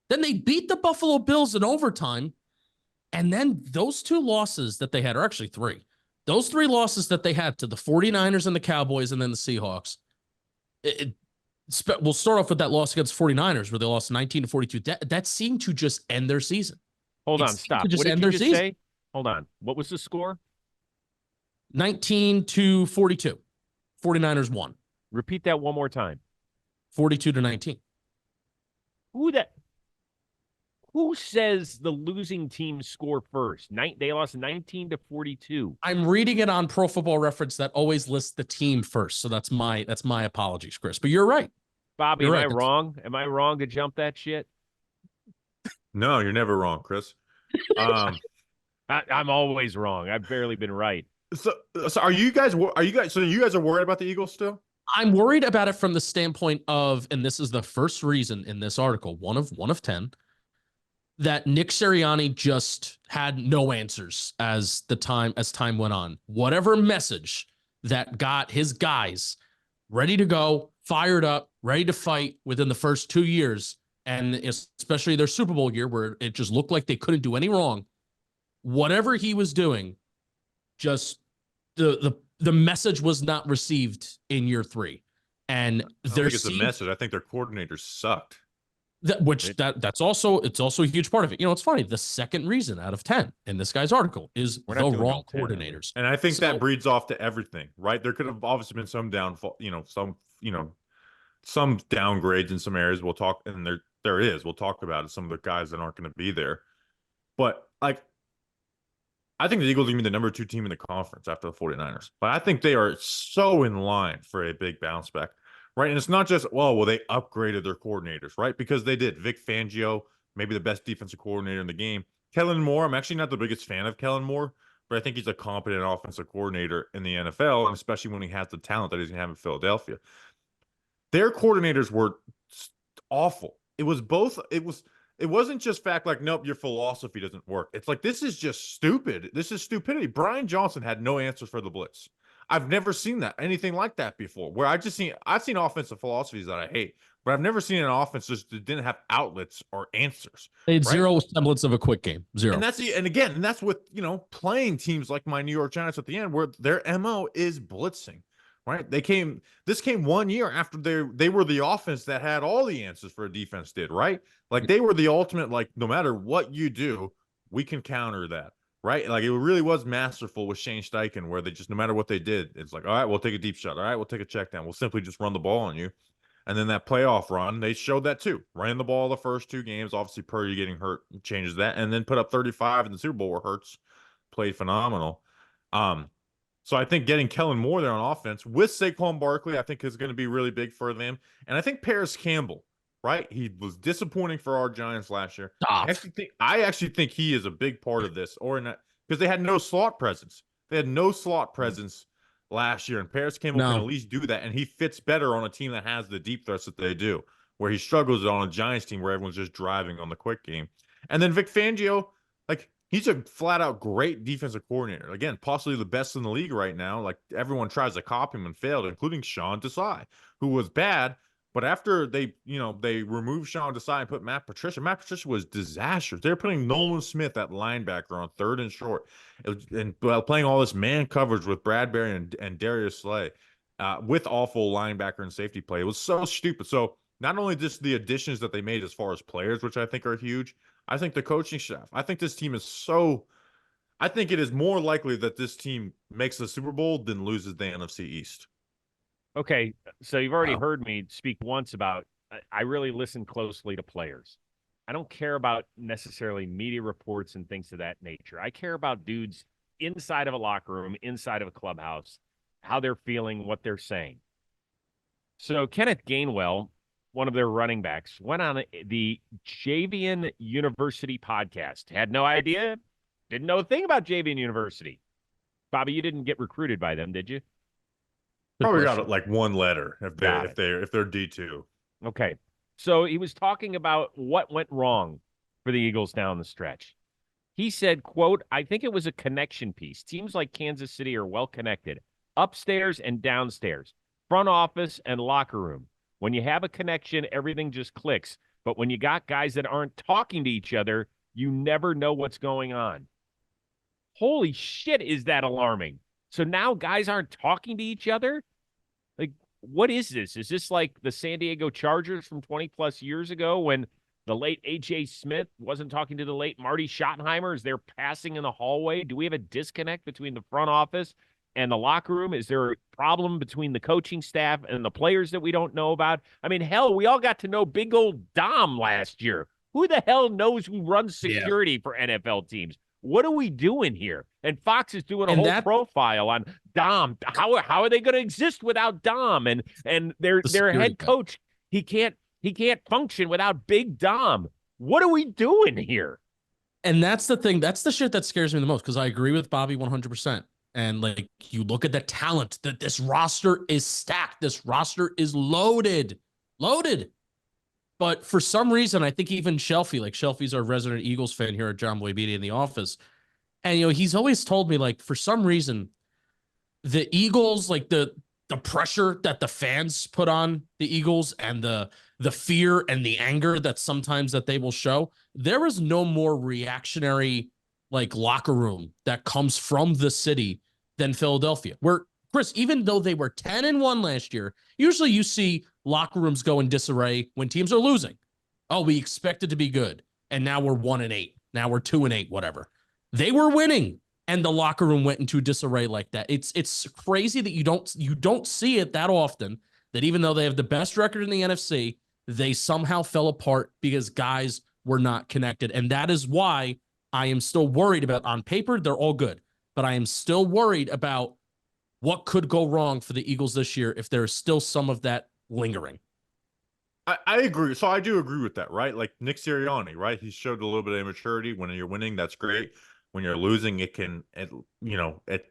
Then they beat the Buffalo Bills in overtime. And then those two losses that they had, or actually three, those three losses that they had to the 49ers and the Cowboys and then the Seahawks. We'll start off with that loss against the 49ers where they lost 19-42. That seemed to just end their season. Hold on, stop. What did you just say? Hold on. What was the score? 19-42. 49ers won. Repeat that one more time. 42-19. Who says the losing team score first? They lost 19-42. I'm reading it on Pro Football Reference that always lists the team first. So that's my apologies, Chris. But you're right. Bobby, am I wrong? Am I wrong to jump that shit? No, you're never wrong, Chris. I'm always wrong. I've barely been right. So are you guys are worried about the Eagles still? I'm worried about it from the standpoint of, and this is the first reason in this article, one of 10, that Nick Sirianni just had no answers as time went on. Whatever message that got his guys ready to go, fired up, ready to fight within the first 2 years, and especially their Super Bowl year where it just looked like they couldn't do any wrong. Whatever he was doing, just the message was not received in year 3. And I don't think it's a message. I think their coordinators sucked. That's also a huge part of it. You know, it's funny. The second reason out of 10 in this guy's article is the wrong coordinators. And I think that breeds off to everything, right? There could have obviously been some downfall, some downgrades in some areas. We'll talk, and there is. We'll talk about it. Some of the guys that aren't going to be there. But like, I think the Eagles are going to be the number 2 team in the conference after the 49ers. But I think they are so in line for a big bounce back. Right. And it's not just, they upgraded their coordinators, right? Because they did. Vic Fangio, maybe the best defensive coordinator in the game. Kellen Moore, I'm actually not the biggest fan of Kellen Moore, but I think he's a competent offensive coordinator in the NFL, and especially when he has the talent that he's going to have in Philadelphia. Their coordinators were awful. It wasn't just fact like, nope, your philosophy doesn't work. It's like, this is just stupid. This is stupidity. Brian Johnson had no answers for the blitz. I've never seen anything like that before, where I've seen offensive philosophies that I hate, but I've never seen an offense that didn't have outlets or answers. They had zero semblance of a quick game. Zero. And that's with, playing teams like my New York Giants at the end, where their MO is blitzing, right? This came 1 year after they were the offense that had all the answers for a defense did, right? Like they were the ultimate, like, no matter what you do, we can counter that. Right? Like it really was masterful with Shane Steichen, where they just, no matter what they did, it's like, all right, we'll take a deep shot. All right, we'll take a check down. We'll simply just run the ball on you. And then that playoff run, they showed that too. Ran the ball the first 2 games. Obviously, Purdy getting hurt changes that. And then put up 35 in the Super Bowl where Hurts played phenomenal. So I think getting Kellen Moore there on offense with Saquon Barkley, I think is going to be really big for them. And I think Paris Campbell, right? He was disappointing for our Giants last year. I actually think he is a big part of this, because they had no slot presence. They had no slot presence last year, and Paris Campbell can at least do that, and he fits better on a team that has the deep threats that they do, where he struggles on a Giants team where everyone's just driving on the quick game. And then Vic Fangio, like, he's a flat-out great defensive coordinator. Again, possibly the best in the league right now. Like, everyone tries to copy him and failed, including Sean Desai, who was bad. But after they removed Sean Desai and put Matt Patricia was disastrous. They're putting Nolan Smith at linebacker on 3rd and short, and playing all this man coverage with Bradbury and Darius Slay, with awful linebacker and safety play. It was so stupid. So not only just the additions that they made as far as players, which I think are huge, I think the coaching staff. I think this team I think it is more likely that this team makes the Super Bowl than loses the NFC East. Okay, so you've already heard me speak once about I really listen closely to players. I don't care about necessarily media reports and things of that nature. I care about dudes inside of a locker room, inside of a clubhouse, how they're feeling, what they're saying. So Kenneth Gainwell, one of their running backs, went on the Javian University podcast. Had no idea, didn't know a thing about Javian University. Bobby, you didn't get recruited by them, did you? Probably got like one letter Got it. if they're D2. Okay. So he was talking about what went wrong for the Eagles down the stretch. He said, quote, I think it was a connection piece. Teams like Kansas City are well connected, upstairs and downstairs, front office and locker room. When you have a connection, everything just clicks. But when you got guys that aren't talking to each other, you never know what's going on. Holy shit, is that alarming? So now guys aren't talking to each other? Like, what is this? Is this like the San Diego Chargers from 20 plus years ago when the late A.J. Smith wasn't talking to the late Marty Schottenheimer as they're passing in the hallway? Do we have a disconnect between the front office and the locker room? Is there a problem between the coaching staff and the players that we don't know about? I mean, hell, we all got to know big old Dom last year. Who the hell knows who runs security for NFL teams? What are we doing here? And Fox is doing a whole profile on Dom. How are they going to exist without Dom? And their head coach, he can't function without Big Dom. What are we doing here? And that's the thing. That's the shit that scares me the most, because I agree with Bobby 100%. And like, you look at the talent, that this roster is stacked. This roster is loaded. But for some reason, I think even Shelfie, like Shelfie's our resident Eagles fan here at John Boy Media in the office. And, you know, he's always told me, like, for some reason, the Eagles, like the pressure that the fans put on the Eagles and the fear and the anger that sometimes that they will show, there is no more reactionary, like, locker room that comes from the city than Philadelphia. Where, Chris, even though they were 10-1 last year, usually you see locker rooms go in disarray when teams are losing. Oh, we expected to be good, and now we're 1-8. Now we're 2-8, whatever. They were winning, and the locker room went into disarray like that. It's crazy that you don't see it that often, that even though they have the best record in the NFC, they somehow fell apart because guys were not connected. And that is why I am still worried about, on paper, they're all good, but I am still worried about what could go wrong for the Eagles this year if there is still some of that lingering. I agree. So I do agree with that, right? Like Nick Sirianni, right? He showed a little bit of immaturity. When you're winning, that's great. When you're losing, it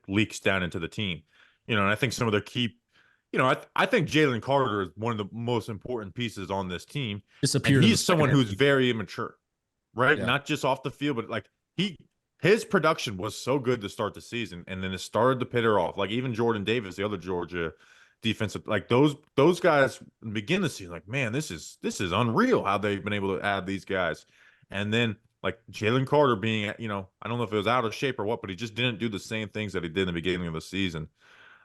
leaks down into the team. And I think some of their key, I think Jaylen Carter is one of the most important pieces on this team. And he's someone who's very immature, right? Yeah. Not just off the field, but like his production was so good to start the season, and then it started to peter off. Like even Jordan Davis, the other Georgia defensive, like those guys begin the season, like, man, this is unreal how they've been able to add these guys. And then like Jaylen Carter being, I don't know if it was out of shape or what, but he just didn't do the same things that he did in the beginning of the season.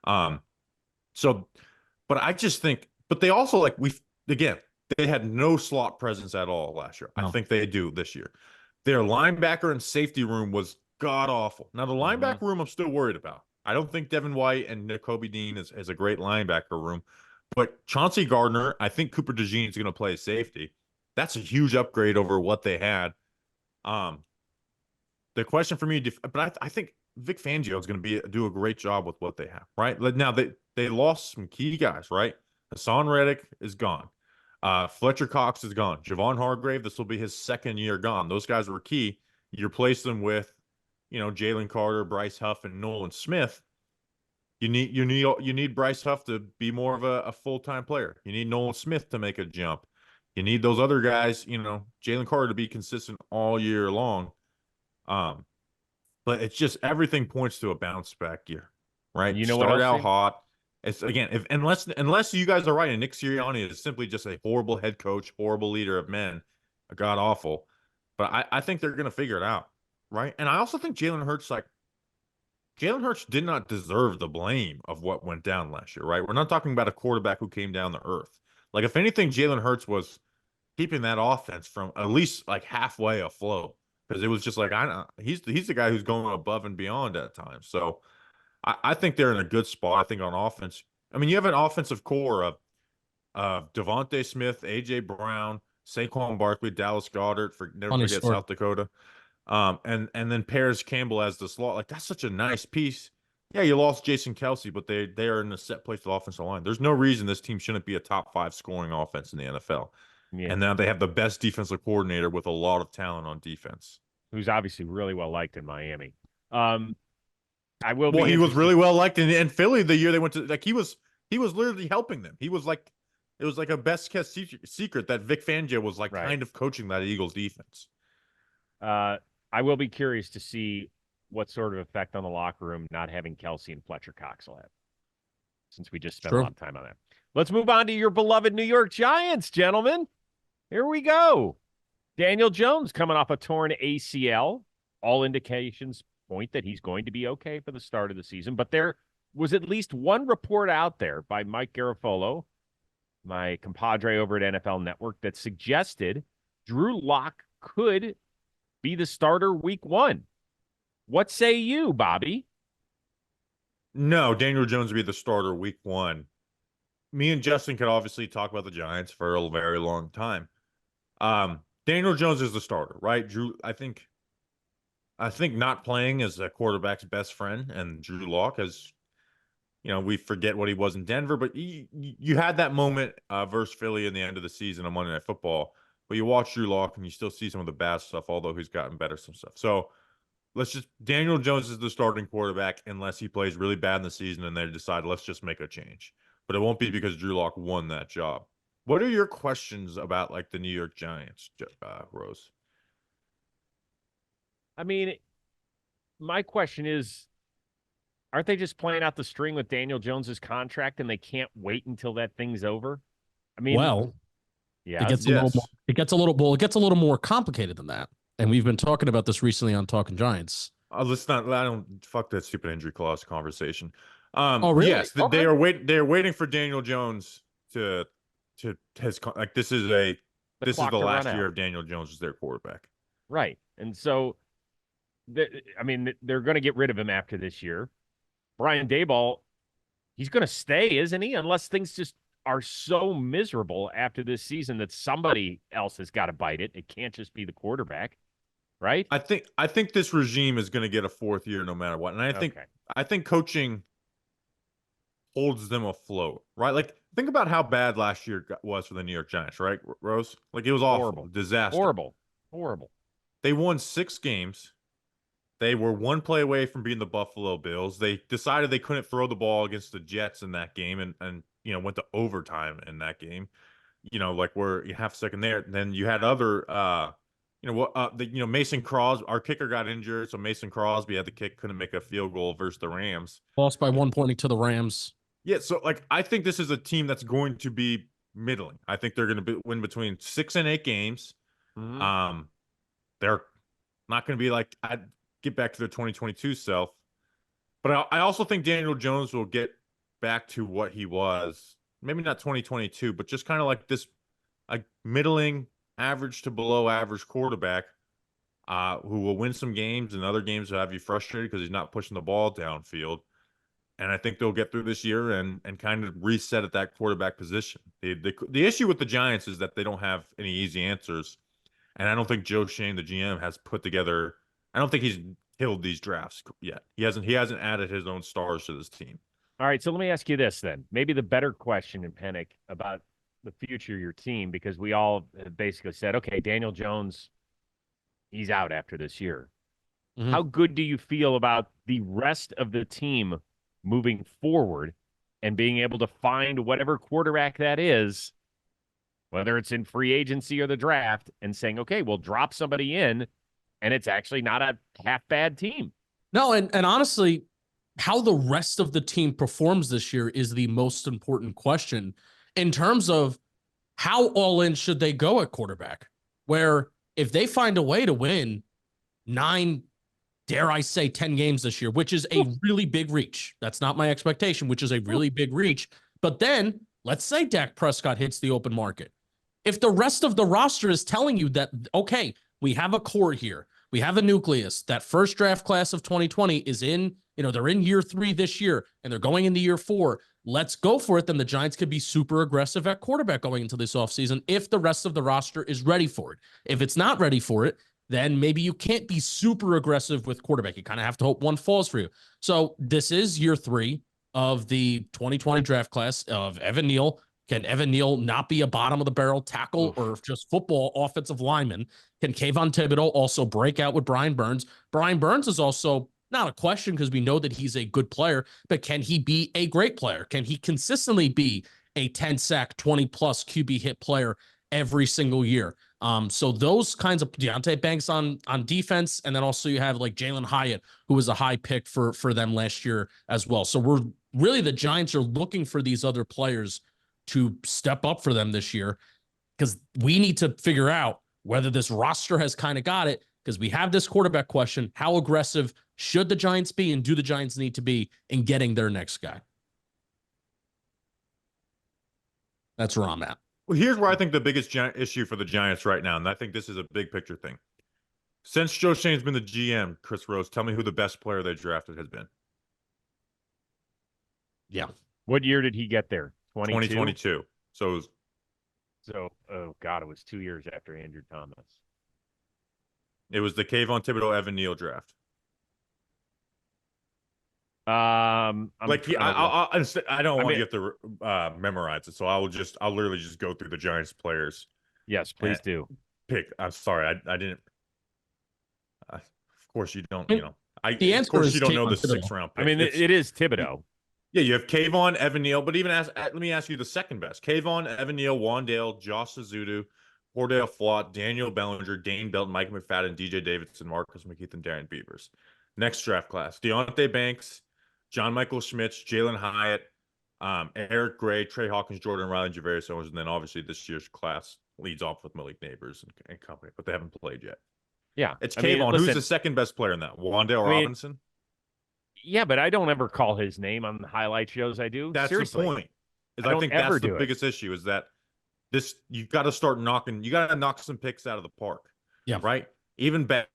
So, but I just think, but they also, like, they had no slot presence at all last year. No. I think they do this year. Their linebacker and safety room was god awful. Now the linebacker room I'm still worried about. I don't think Devin White and Nakobe Dean is a great linebacker room, but Chauncey Gardner, I think Cooper DeJean is going to play safety. That's a huge upgrade over what they had. The question for me, but I think Vic Fangio is going to do a great job with what they have, right? Now they lost some key guys, right? Hassan Reddick is gone. Fletcher Cox is gone. Javon Hargrave, this will be his second year gone. Those guys were key. You replace them with, Jaylen Carter, Bryce Huff, and Nolan Smith. You need Bryce Huff to be more of a full-time player. You need Nolan Smith to make a jump. You need those other guys, Jaylen Carter, to be consistent all year long. But it's just, everything points to a bounce back year, right? Start out hot. It's, again, unless you guys are right and Nick Sirianni is simply just a horrible head coach, horrible leader of men, god awful. But I think they're going to figure it out, right? And I also think Jalen Hurts did not deserve the blame of what went down last year, right? We're not talking about a quarterback who came down to earth. Like, if anything, Jalen Hurts was keeping that offense from at least like halfway afloat, because it was just like, he's the guy who's going above and beyond at times. So I think they're in a good spot. I think on offense, I mean, you have an offensive core of Devontae Smith, AJ Brown, Saquon Barkley, Dallas Goedert, never forget South Dakota, and then Paris Campbell as the slot. Like, that's such a nice piece Yeah, you lost Jason Kelsey, but they are in a set place with offensive line. There's no reason this team shouldn't be a top 5 scoring offense in the NFL. Yeah. And now they have the best defensive coordinator with a lot of talent on defense. Who's obviously really well liked in Miami. I will Well, be he was interested. really well liked in Philly the year they went to, like, he was literally helping them. He was like, it was like a best kept secret that Vic Fangio was like Right. kind of coaching that Eagles defense. I will be curious to see what sort of effect on the locker room not having Kelsey and Fletcher Cox will have, since we just spent a lot of time on that. Let's move on to your beloved New York Giants, gentlemen. Here we go. Daniel Jones coming off a torn ACL. All indications point that he's going to be okay for the start of the season, but there was at least one report out there by Mike Garafolo, my compadre over at NFL Network, that suggested Drew Lock could be the starter week 1. What say you, Bobby? No, Daniel Jones would be the starter week 1. Me and Justin could obviously talk about the Giants for a very long time. Daniel Jones is the starter, right? Drew, I think not playing is a quarterback's best friend, and Drew Lock has, we forget what he was in Denver, but you had that moment versus Philly in the end of the season on Monday Night Football, but you watch Drew Lock and you still see some of the bad stuff, although he's gotten better some stuff. So Daniel Jones is the starting quarterback unless he plays really bad in the season and they decide, let's just make a change. But it won't be because Drew Lock won that job. What are your questions about, like, the New York Giants, Rose? I mean, my question is, aren't they just playing out the string with Daniel Jones's contract and they can't wait until that thing's over? I mean, yeah, it gets a little more complicated than that. And we've been talking about this recently on Talking Giants. Let's not. I don't fuck that stupid injury clause conversation. Oh, really? Yes, Okay. they are waiting. They're waiting for Daniel Jones to like, this is the last year of Daniel Jones as their quarterback. Right. And so, I mean, they're going to get rid of him after this year. Brian Daboll, he's going to stay, isn't he? Unless things just are so miserable after this season that somebody else has got to bite it. It can't just be the quarterback, right? I think this regime is going to get a 4th year no matter what. And I think coaching holds them afloat, right? Like, think about how bad last year was for the New York Giants, right, Rose? Like, it was awful. Horrible. Disaster. Horrible. They won 6 games. They were 1 play away from beating the Buffalo Bills. They decided they couldn't throw the ball against the Jets in that game and went to overtime in that game. Like, we're half a second there. And then you had other Mason Crosby, our kicker, got injured, so Mason Crosby had the kick, couldn't make a field goal versus the Rams. Lost by 1 point to the Rams. Yeah, so, like, I think this is a team that's going to be middling. I think they're going to win between 6 and 8 games. Mm-hmm. They're not going to be like, I'd get back to their 2022 self. But I also think Daniel Jones will get back to what he was, maybe not 2022, but just kind of like this, like, middling, average to below average quarterback who will win some games, and other games will have you frustrated because he's not pushing the ball downfield. And I think they'll get through this year and kind of reset at that quarterback position. The issue with the Giants is that they don't have any easy answers. And I don't think Joe Shane, the GM, has put together. I don't think he's killed these drafts yet. He hasn't added his own stars to this team. All right, so let me ask you this then. Maybe the better question in Penik about the future of your team, because we all basically said, okay, Daniel Jones, he's out after this year. Mm-hmm. How good do you feel about the rest of the team moving forward and being able to find whatever quarterback that is, whether it's in free agency or the draft, and saying, okay, we'll drop somebody in, and it's actually not a half bad team? No, and honestly, how the rest of the team performs this year is the most important question in terms of how all in should they go at quarterback, where if they find a way to win 9, dare I say 10 games this year, which is a really big reach. That's not my expectation, which is a really big reach. But then let's say Dak Prescott hits the open market. If the rest of the roster is telling you that, okay, we have a core here, we have a nucleus, that first draft class of 2020 is in, they're in year 3 this year and they're going into year 4. Let's go for it. Then the Giants could be super aggressive at quarterback going into this offseason if the rest of the roster is ready for it. If it's not ready for it, then maybe you can't be super aggressive with quarterback. You kind of have to hope one falls for you. So this is year 3 of the 2020 draft class of Evan Neal. Can Evan Neal not be a bottom of the barrel tackle or just football offensive lineman? Can Kayvon Thibodeau also break out with Brian Burns? Brian Burns is also not a question because we know that he's a good player, but can he be a great player? Can he consistently be a 10 sack, 20 plus QB hit player every single year? So those kinds of Deonte Banks on defense, and then also you have like Jaylen Hyatt, who was a high pick for them last year as well. So we're really, the Giants are looking for these other players to step up for them this year, because we need to figure out whether this roster has kind of got it, because we have this quarterback question. How aggressive should the Giants be, and do the Giants need to be in getting their next guy? That's where I'm at. Well, here's where I think the biggest issue for the Giants right now, and I think this is a big picture thing. Since Joe Shane's been the GM, Chris Rose, tell me who the best player they drafted has been. Yeah. What year did he get there? 2022. So it was, oh God, it was 2 years after Andrew Thomas. It was the Kayvon Thibodeau Evan Neal draft. I don't want you to memorize it, so I'll literally just go through the Giants players. Yes, please do. I'm sorry, I didn't. Of course you don't. The answer of course is you don't know the Thibodeau. 6th round pick. I mean, it is Thibodeau. Yeah, you have Kayvon, Evan Neal, but even let me ask you the second best: Kayvon, Evan Neal, Wandale, Josh Suzudu, Cordell Flott, Daniel Bellinger, Dane Belton, Mike McFadden, DJ Davidson, Marcus McKeith, and Darren Beavers. Next draft class: Deonte Banks, John Michael Schmitz, Jalen Hyatt, Eric Gray, Trey Hawkins, Jordan Riley, and Javarius Owens, and then obviously this year's class leads off with Malik Neighbors and company, but they haven't played yet. Yeah, it's Kayvon. Who's the second best player in that? Wandale Robinson? Yeah, but I don't ever call his name on the highlight shows I do. That's Seriously. the point. I think that's the biggest issue, is that you've got to start knocking. You got to knock some picks out of the park. Yeah. Right? Even bad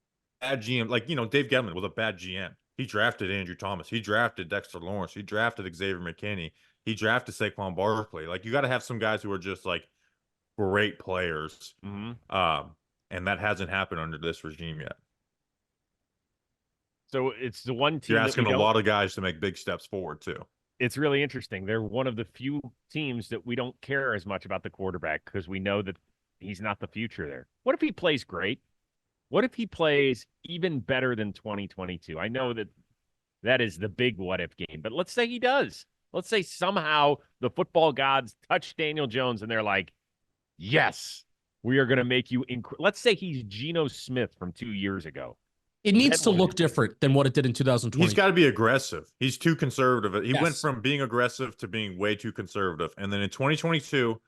GM, like, Dave Gettleman was a bad GM. He drafted Andrew Thomas. He drafted Dexter Lawrence. He drafted Xavier McKinney. He drafted Saquon Barkley. Like, you got to have some guys who are just like great players. Mm-hmm. And that hasn't happened under this regime yet. So it's the one team. You're asking a lot of guys to make big steps forward too. It's really interesting. They're one of the few teams that we don't care as much about the quarterback, because we know that he's not the future there. What if he plays great? What if he plays even better than 2022? I know that is the big what if game, but let's say he does. Let's say somehow the football gods touch Daniel Jones and they're like, yes, we are going to make you. Let's say he's Geno Smith from 2 years ago. It needs to look different than what it did in 2020. He's got to be aggressive. He's too conservative. He Yes. went from being aggressive to being way too conservative. And then in 2022,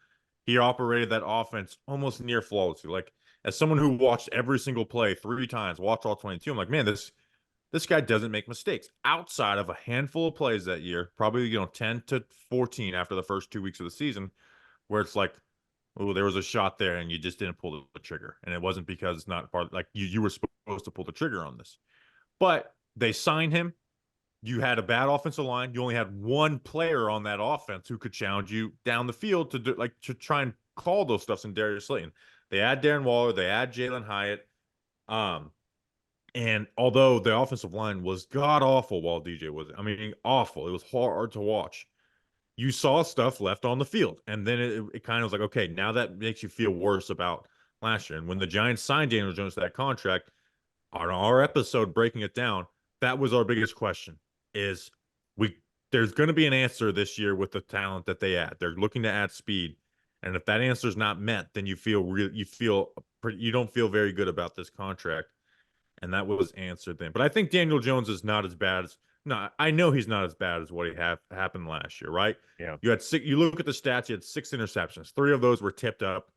he operated that offense almost near flawlessly. Like, as someone who watched every single play 3 times, watched all 22, I'm like, man, this guy doesn't make mistakes. Outside of a handful of plays that year, probably 10 to 14 after the first 2 weeks of the season, where it's like, oh, there was a shot there and you just didn't pull the trigger. And it wasn't because it's not part, like, you were supposed to pull the trigger on this. But they signed him. You had a bad offensive line. You only had one player on that offense who could challenge you down the field to try and call those stuffs in Darius Slayton. They add Darren Waller. They add Jalen Hyatt. And although the offensive line was god-awful while DJ was, awful. It was hard to watch. You saw stuff left on the field. And then it kind of was like, okay, now that makes you feel worse about last year. And when the Giants signed Daniel Jones to that contract, on our episode breaking it down, that was our biggest question, is there's going to be an answer this year with the talent that they add. They're looking to add speed. And if that answer is not met, then you don't feel very good about this contract. And that was answered then. But I think Daniel Jones is not as bad as, I know he's not as bad as what happened last year, right? Yeah. You look at the stats, you had 6 interceptions. 3 of those were tipped up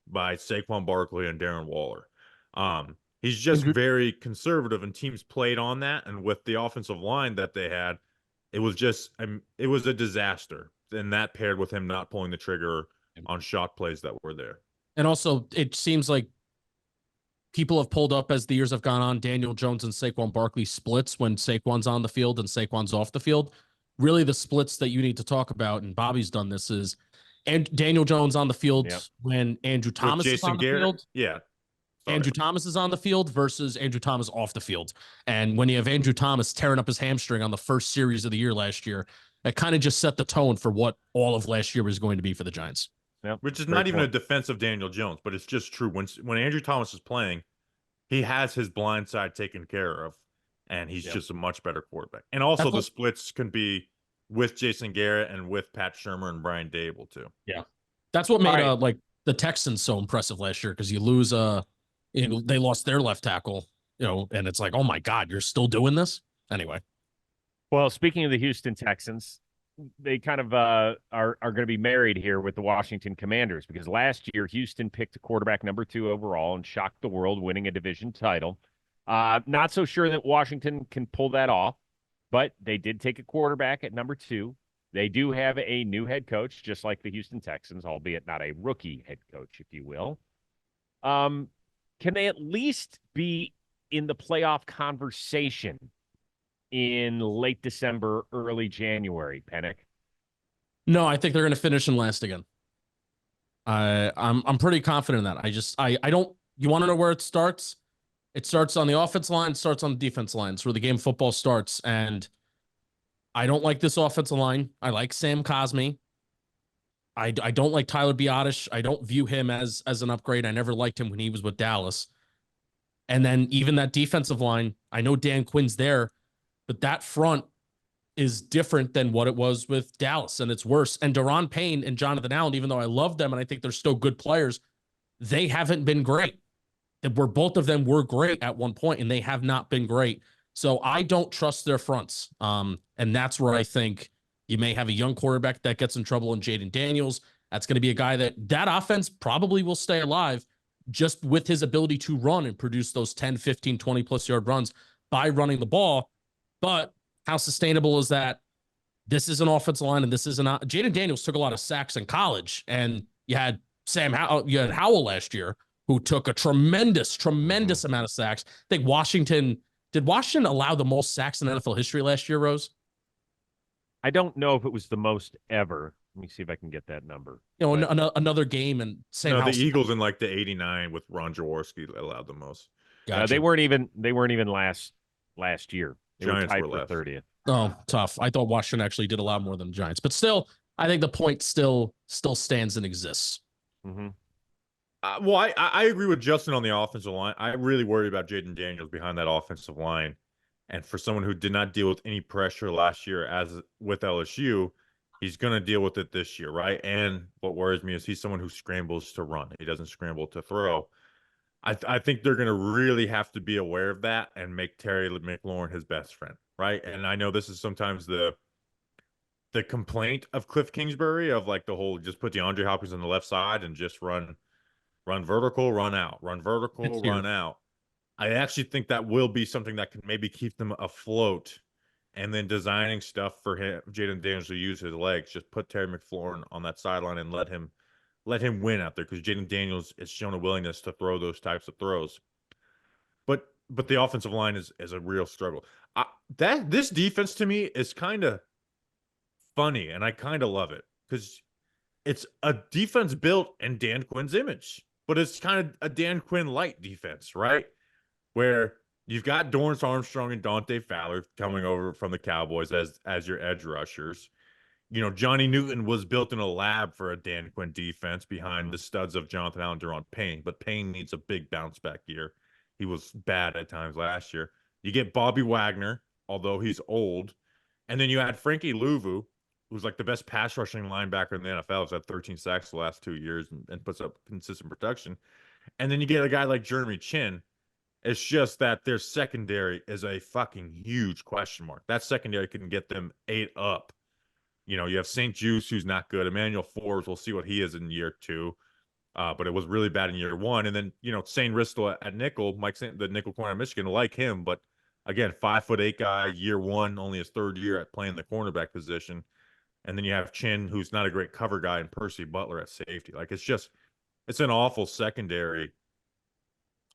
by Saquon Barkley and Darren Waller. He's just very conservative, and teams played on that. And with the offensive line that they had, it was a disaster. And that paired with him not pulling the trigger on shot plays that were there. And also, it seems like people have pulled up as the years have gone on, Daniel Jones and Saquon Barkley splits when Saquon's on the field and Saquon's off the field. Really, the splits that you need to talk about, and Bobby's done this, is and Daniel Jones on the field when Andrew Thomas is on the field. Yeah. Andrew Thomas is on the field versus Andrew Thomas off the field. And when you have Andrew Thomas tearing up his hamstring on the first series of the year last year, it kind of just set the tone for what all of last year was going to be for the Giants. Yep. Which is not even a defense of Daniel Jones, but it's just true. When Andrew Thomas is playing, he has his blind side taken care of, and he's just a much better quarterback. And also the splits can be with Jason Garrett and with Pat Shurmur and Brian Dable too. Yeah. That's what made like the Texans so impressive last year, because you lose they lost their left tackle, and it's like, oh my God, you're still doing this? Anyway. Well, speaking of the Houston Texans, they kind of are going to be married here with the Washington Commanders, because last year Houston picked a quarterback number 2 overall and shocked the world, winning a division title. Not so sure that Washington can pull that off, but they did take a quarterback at number 2. They do have a new head coach, just like the Houston Texans, albeit not a rookie head coach, if you will. Can they at least be in the playoff conversation in late December, early January, Penik? No, I think they're going to finish in last again. I'm pretty confident in that. I don't. You want to know where it starts? It starts on the offense line, starts on the defense line. It's where the game of football starts. And I don't like this offensive line. I like Sam Cosmi. I don't like Tyler Biotish. I don't view him as an upgrade. I never liked him when he was with Dallas. And then even that defensive line, I know Dan Quinn's there, but that front is different than what it was with Dallas, and it's worse. And Daron Payne and Jonathan Allen, even though I love them and I think they're still good players, they haven't been great. Both of them were great at one point, and they have not been great. So I don't trust their fronts. And that's where I think you may have a young quarterback that gets in trouble in Jayden Daniels. That's going to be a guy that offense probably will stay alive just with his ability to run and produce those 10, 15, 20-plus yard runs by running the ball. But how sustainable is that? This is an offensive line, and this is not. Jayden Daniels took a lot of sacks in college, and you had Howell last year, who took a tremendous amount of sacks. I think did Washington allow the most sacks in NFL history last year, Rose? I don't know if it was the most ever. Let me see if I can get that number. Another game, and the Eagles in like the 89 with Ron Jaworski allowed the most. Gotcha. They weren't even last year. They Giants were tied were for 30th. Oh, tough. I thought Washington actually did a lot more than the Giants, but still, I think the point still stands and exists. Mm-hmm. Well, I agree with Justin on the offensive line. I really worry about Jayden Daniels behind that offensive line. And for someone who did not deal with any pressure last year as with LSU, he's going to deal with it this year, right? And what worries me is he's someone who scrambles to run. He doesn't scramble to throw. I think they're going to really have to be aware of that and make Terry McLaurin his best friend, right? And I know this is sometimes the complaint of Cliff Kingsbury of like the whole just put DeAndre Hopkins on the left side and just run vertical, run out, run vertical, run out. I actually think that will be something that can maybe keep them afloat, and then designing stuff for him, Jayden Daniels, to use his legs. Just put Terry McLaurin on that sideline and let him win out there, because Jayden Daniels has shown a willingness to throw those types of throws. But the offensive line is a real struggle. This defense to me is kind of funny, and I kind of love it, because it's a defense built in Dan Quinn's image, but it's kind of a Dan Quinn light defense, right? Where you've got Dorrance Armstrong and Dante Fowler coming over from the Cowboys as your edge rushers. Johnny Newton was built in a lab for a Dan Quinn defense behind the studs of Jonathan Allen, Daron Payne, but Payne needs a big bounce back year. He was bad at times last year. You get Bobby Wagner, although he's old, and then you add Frankie Louvu, who's like the best pass rushing linebacker in the NFL. He's had 13 sacks the last 2 years and puts up consistent production. And then you get a guy like Jeremy Chin. It's just that their secondary is a fucking huge question mark. That secondary can get them 8 up. You have St. Juice, who's not good. Emmanuel Forbes, we'll see what he is in year 2. But it was really bad in year 1. And then, St. Ristel at nickel, the nickel corner of Michigan, like him. But again, 5'8" guy, year 1, only his 3rd year at playing the cornerback position. And then you have Chin, who's not a great cover guy, and Percy Butler at safety. Like, it's an awful secondary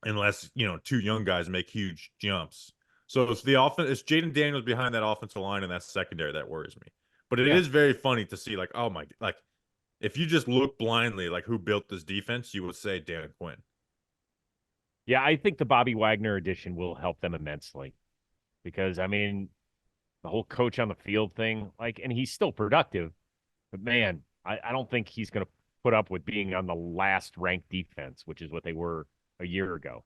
unless, 2 young guys make huge jumps. So it's it's Jayden Daniels behind that offensive line and that secondary that worries me. But it is very funny to see, like, oh my, like, if you just look blindly, like, who built this defense, you would say Dan Quinn. Yeah, I think the Bobby Wagner addition will help them immensely because, I mean, the whole coach on the field thing, like, and he's still productive, but man, I don't think he's going to put up with being on the last ranked defense, which is what they were a year ago.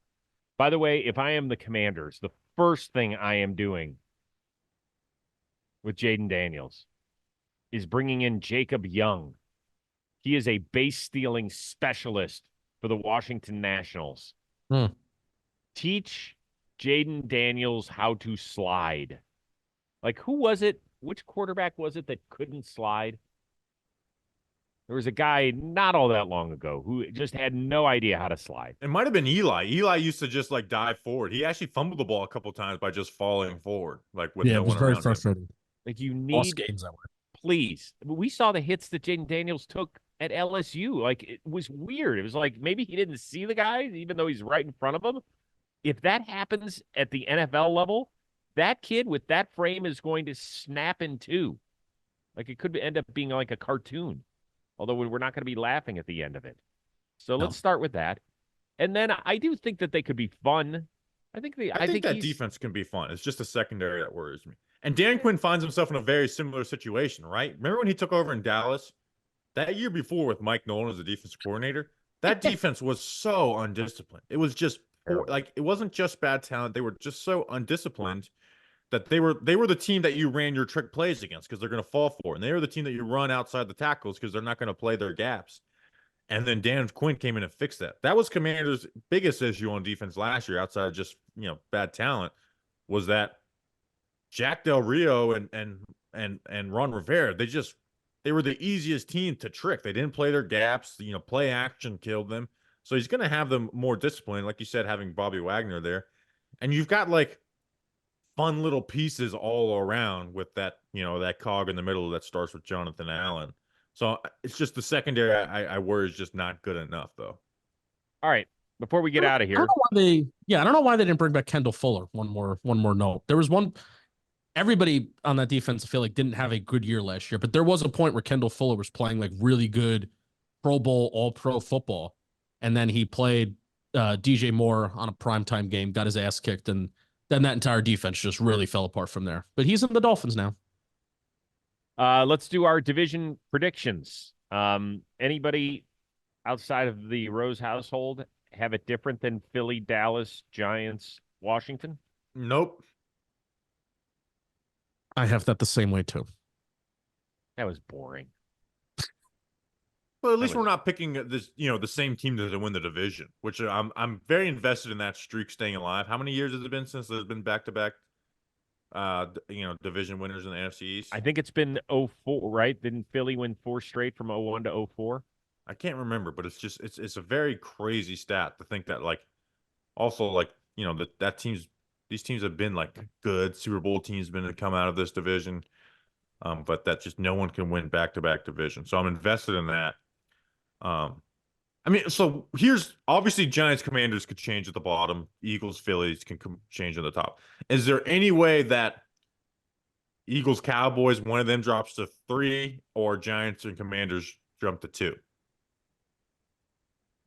By the way, if I am the Commanders, the first thing I am doing with Jaden Daniels is bringing in Jacob Young. He is a base stealing specialist for the Washington Nationals. Teach Jaden Daniels how to slide. Like, who was it? Which quarterback was it that couldn't slide? There was a guy not all that long ago who just had no idea how to slide. It might have been Eli. Eli used to just like dive forward. He actually fumbled the ball a couple times by just falling forward, like with no one around him. Like, you Lost need, games that way. please. We saw the hits that Jaden Daniels took at LSU. Like, it was weird. It was like maybe he didn't see the guy, even though he's right in front of him. If that happens at the NFL level, that kid with that frame is going to snap in two. Like, it could end up being like a cartoon, although we're not going to be laughing at the end of it. So let's start with that. And then I do think that they could be fun. I think that defense can be fun. It's just a secondary that worries me. And Dan Quinn finds himself in a very similar situation, right? Remember when he took over in Dallas? That year before with Mike Nolan as the defense coordinator, that defense was so undisciplined. It was just like, it wasn't just bad talent. They were just so undisciplined that they were the team that you ran your trick plays against because they're going to fall for. And they were the team that you run outside the tackles because they're not going to play their gaps. And then Dan Quinn came in and fixed that. That was Commanders' biggest issue on defense last year, outside of just, bad talent, was that Jack Del Rio and Ron Rivera, they were the easiest team to trick. They didn't play their gaps. Play action killed them. So he's going to have them more disciplined, like you said, having Bobby Wagner there. And you've got like fun little pieces all around with that, that cog in the middle that starts with Jonathan Allen. So it's just the secondary I worry is just not good enough, though. All right. Before we get out of here, I don't know why they didn't bring back Kendall Fuller. One more note. There was one. Everybody on that defense, I feel like, didn't have a good year last year, but there was a point where Kendall Fuller was playing like really good Pro Bowl, All Pro football, and then he played DJ Moore on a primetime game, got his ass kicked, and then that entire defense just really fell apart from there. But he's in the Dolphins now. Let's do our division predictions. Anybody outside of the Rose household have it different than Philly, Dallas, Giants, Washington? Nope. I have that the same way too. That was boring. Well, at least we're not picking this, the same team to win the division, which I'm very invested in that streak staying alive. How many years has it been since there's been back-to-back division winners in the NFC East? I think it's been 04, right? Didn't Philly win 4 straight from 01 to 04? I can't remember, but it's a very crazy stat to think that, like, also, like, these teams have been like good Super Bowl teams been to come out of this division, but that just no one can win back-to-back division. So I'm invested in that. So here's obviously Giants, Commanders could change at the bottom. Eagles, Phillies can change at the top. Is there any way that Eagles, Cowboys, one of them drops to 3, or Giants and Commanders jump to 2?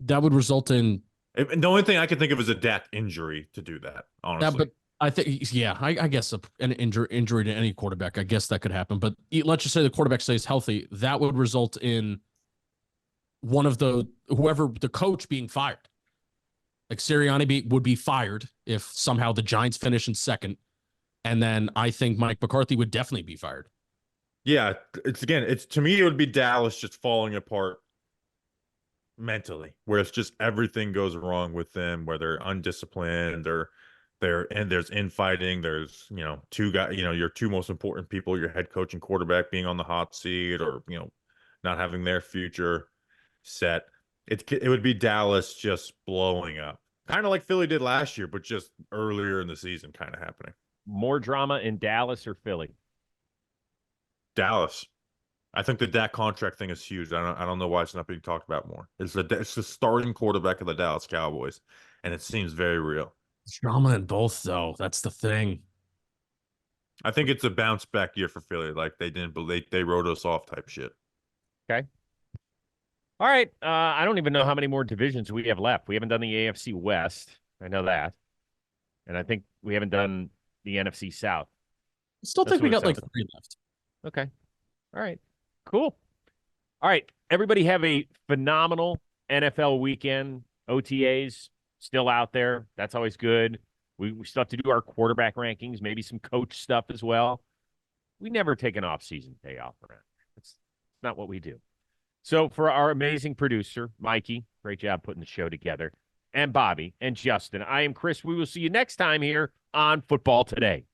That would result in. The only thing I can think of is a Dak injury to do that, honestly. Yeah, but I think, I guess an injury to any quarterback, I guess that could happen. But let's just say the quarterback stays healthy. That would result in whoever the coach being fired. Like Sirianni would be fired if somehow the Giants finish in second. And then I think Mike McCarthy would definitely be fired. Yeah, to me, it would be Dallas just falling apart mentally, where it's just everything goes wrong with them, where they're undisciplined, and there's infighting, there's two guys, your two most important people, your head coach and quarterback being on the hot seat, or not having their future set. It would be Dallas just blowing up, kind of like Philly did last year, but just earlier in the season kind of happening. More drama in Dallas or Philly? Dallas. I think the Dak contract thing is huge. I don't know why it's not being talked about more. It's the starting quarterback of the Dallas Cowboys, and it seems very real. It's drama in both, though. That's the thing. I think it's a bounce back year for Philly. Like they wrote us off type shit. Okay. All right. I don't even know how many more divisions we have left. We haven't done the AFC West. I know that. And I think we haven't done the NFC South. Still That's think we what it got like sounds 3 left. Okay. All right. Cool. All right. Everybody have a phenomenal NFL weekend. OTAs still out there. That's always good. We still have to do our quarterback rankings, maybe some coach stuff as well. We never take an off-season day off around. That's not what we do. So for our amazing producer, Mikey, great job putting the show together, and Bobby and Justin, I am Chris. We will see you next time here on Football Today.